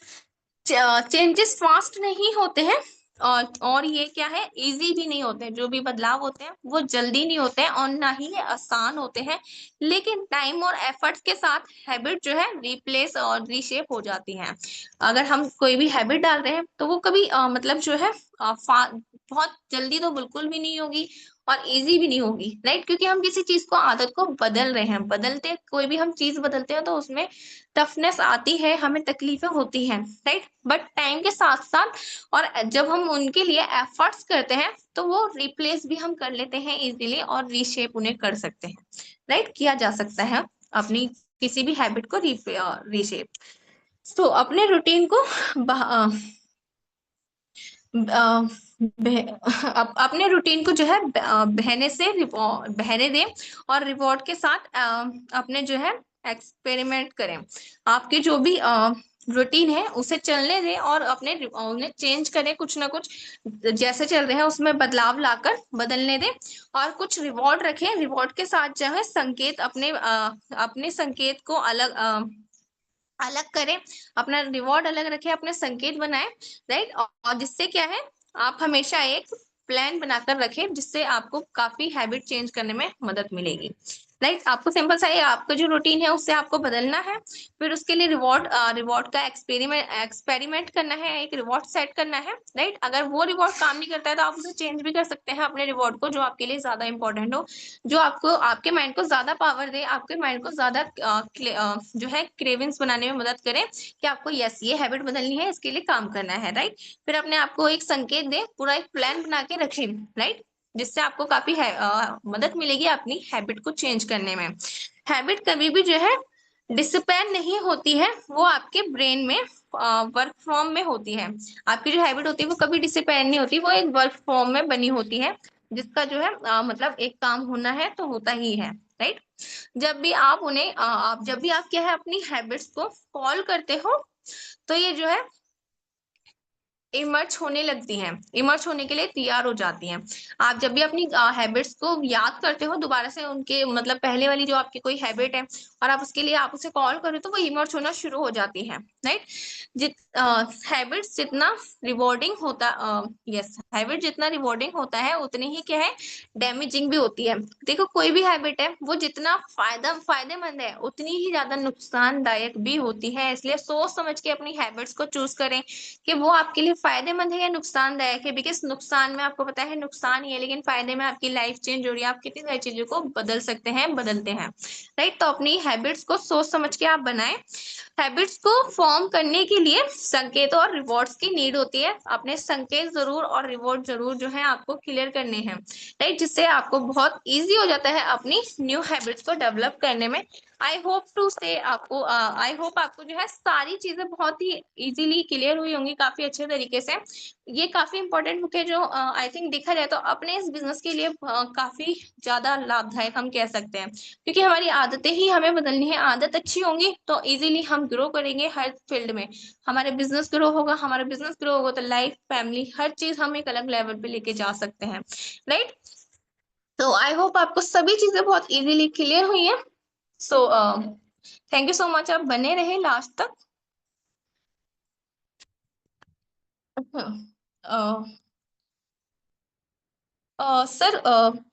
चेंजेस फास्ट नहीं होते हैं और ये क्या है, इजी भी नहीं होते हैं। जो भी बदलाव होते हैं वो जल्दी नहीं होते हैं और ना ही ये आसान होते हैं। लेकिन टाइम और एफर्ट्स के साथ हैबिट जो है रिप्लेस और रीशेप हो जाती हैं। अगर हम कोई भी हैबिट डाल रहे हैं तो वो कभी मतलब जो है बहुत जल्दी तो बिल्कुल भी नहीं होगी और इजी भी नहीं होगी, राइट। क्योंकि हम किसी चीज को आदत को बदल रहे हैं, बदलते कोई भी हम चीज बदलते हैं तो उसमें टफनेस आती है, हमें तकलीफें होती हैं, राइट। बट टाइम के साथ साथ और जब हम उनके लिए एफर्ट्स करते हैं तो वो रिप्लेस भी हम कर लेते हैं इजीली और रीशेप उन्हें कर सकते हैं, राइट, किया जा सकता है अपनी किसी भी हैबिट को रीशेप। तो अपने रूटीन को अ, अपने रूटीन को जो है बहने दें और रिवॉर्ड के साथ अपने जो है एक्सपेरिमेंट करें। आपके जो भी रूटीन है उसे चलने दें और उन्हें चेंज करें, कुछ ना कुछ जैसे चल रहे हैं उसमें बदलाव लाकर बदलने दें। और कुछ रिवॉर्ड रखें, रिवॉर्ड के साथ जो है अपने संकेत को अलग करें, अपना रिवॉर्ड अलग रखें, अपने संकेत बनाएं, राइट। और जिससे क्या है आप हमेशा एक प्लान बनाकर रखें जिससे आपको काफी हैबिट चेंज करने में मदद मिलेगी। राइट, आपको सिंपल सा ये आपका जो रूटीन है उससे आपको बदलना है। फिर उसके लिए रिवॉर्ड का एक्सपेरिमेंट करना है, एक रिवॉर्ड सेट करना है। राइट, अगर वो रिवॉर्ड काम नहीं करता है तो आप उसे चेंज भी कर सकते हैं अपने रिवॉर्ड को, जो आपके लिए ज्यादा इंपॉर्टेंट हो, जो आपको आपके माइंड को ज्यादा पावर दे, आपके माइंड को ज्यादा जो है क्रेविंग्स बनाने में मदद करे कि आपको यस ये हैबिट बदलनी है, इसके लिए काम करना है। राइट, फिर अपने आप को एक संकेत दे, पूरा एक प्लान बना के रखें। राइट, जिससे आपको काफी मदद मिलेगी अपनी हैबिट को चेंज करने में। हैबिट कभी भी जो है डिसिप्लिन नहीं होती है, वो आपके ब्रेन में वर्क फॉर्म में होती है। आपकी जो हैबिट होती है वो कभी डिसिप्लिन नहीं होती, वो एक वर्क फॉर्म में बनी होती है, जिसका जो है मतलब एक काम होना है तो होता ही है। राइट, जब भी आप उन्हें आप जब भी आप क्या है अपनी हैबिट्स को फॉलो करते हो तो ये जो है इमर्ज होने लगती हैं, इमर्ज होने के लिए तैयार हो जाती हैं। आप जब भी अपनी हैबिट्स को याद करते हो दोबारा से, उनके मतलब पहले वाली जो आपकी कोई हैबिट है और आप उसके लिए आप उसे कॉल करो तो वो इमर्ज होना शुरू हो जाती है। राइट, जित हैबिट्स जितना रिवॉर्डिंग होता यस हैबिट जितना रिवॉर्डिंग होता है उतनी ही क्या है डैमेजिंग भी होती है। देखो, कोई भी हैबिट है वो जितना फायदेमंद है उतनी ही ज्यादा नुकसानदायक भी होती है, इसलिए सोच समझ के अपनी हैबिट्स को चूज करें कि वो आपके लिए फायदेमंद है या नुकसानदायक है। बिकॉज नुकसान में आपको पता है नुकसान ही है, लेकिन फायदे में आपकी लाइफ चेंज हो रही है, आप कितनी सारी चीजों को बदल सकते हैं, बदलते हैं। राइट, तो अपनी हैबिट्स को सोच समझ के आप बनाएं। हैबिट्स को फॉर्म करने के लिए संकेतों और रिवॉर्ड्स की नीड होती है। अपने संकेत जरूर और रिवॉर्ड जरूर जो है आपको क्लियर करने हैं। राइट, जिससे आपको बहुत इजी हो जाता है अपनी न्यू हैबिट्स को डेवलप करने में। आई होप आपको जो है सारी चीजें बहुत ही इजीली क्लियर हुई होंगी काफी अच्छे तरीके से। ये काफी इंपॉर्टेंट बुक है जो आई थिंक देखा जाए तो अपने इस बिजनेस के लिए काफी ज्यादा लाभदायक हम कह सकते हैं, क्योंकि हमारी आदतें ही हमें बदलनी है। आदत अच्छी होंगी तो इजीली हम ग्रो करेंगे हर फील्ड में। हमारा बिजनेस ग्रो होगा तो लाइफ, फैमिली, हर चीज हम एक अलग लेवल पे लेके जा सकते हैं। राइट, तो आई होप आपको सभी चीजें बहुत इजीली क्लियर हुई है। So thank you so much, आप बने रहे लास्ट तक। Sir,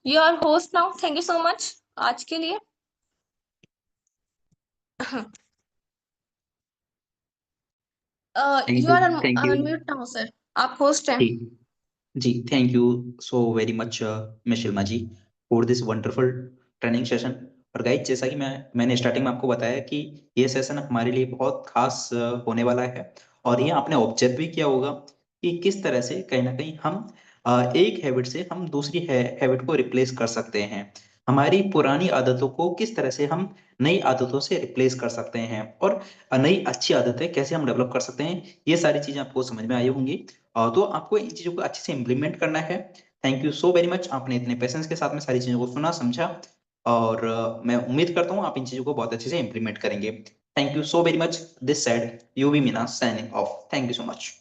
you are host now, thank you so much आज के लिए। Thank you you. Are thank you. Unmute now sir, आप होस्ट हैं। ठीक। जी, thank you so very much miss Shilma ji for this wonderful training session. और guys, जैसा कि मैंने स्टार्टिंग में आपको बताया कि ये सेशन हमारे लिए बहुत खास होने वाला है। और ये आपने ऑब्जर्व भी किया होगा कि किस तरह से कहीं ना कहीं हम एक हैबिट से हम दूसरी हैबिट को रिप्लेस कर सकते हैं। हमारी पुरानी आदतों को किस तरह से हम नई आदतों से रिप्लेस कर सकते हैं, और नई अच्छी आदतें कैसे हम डेवलप कर सकते हैं, ये सारी चीजें आपको समझ में आई होंगी। तो आपको इन चीजों को अच्छे से इम्प्लीमेंट करना है। Thank you so very much, आपने इतने पेशेंस के साथ में सारी चीजों को सुना समझा। और मैं उम्मीद करता हूँ आप इन चीजों को बहुत अच्छे से इम्प्लीमेंट करेंगे। Thank you so very much. This side U V Meena signing off. Thank you so much.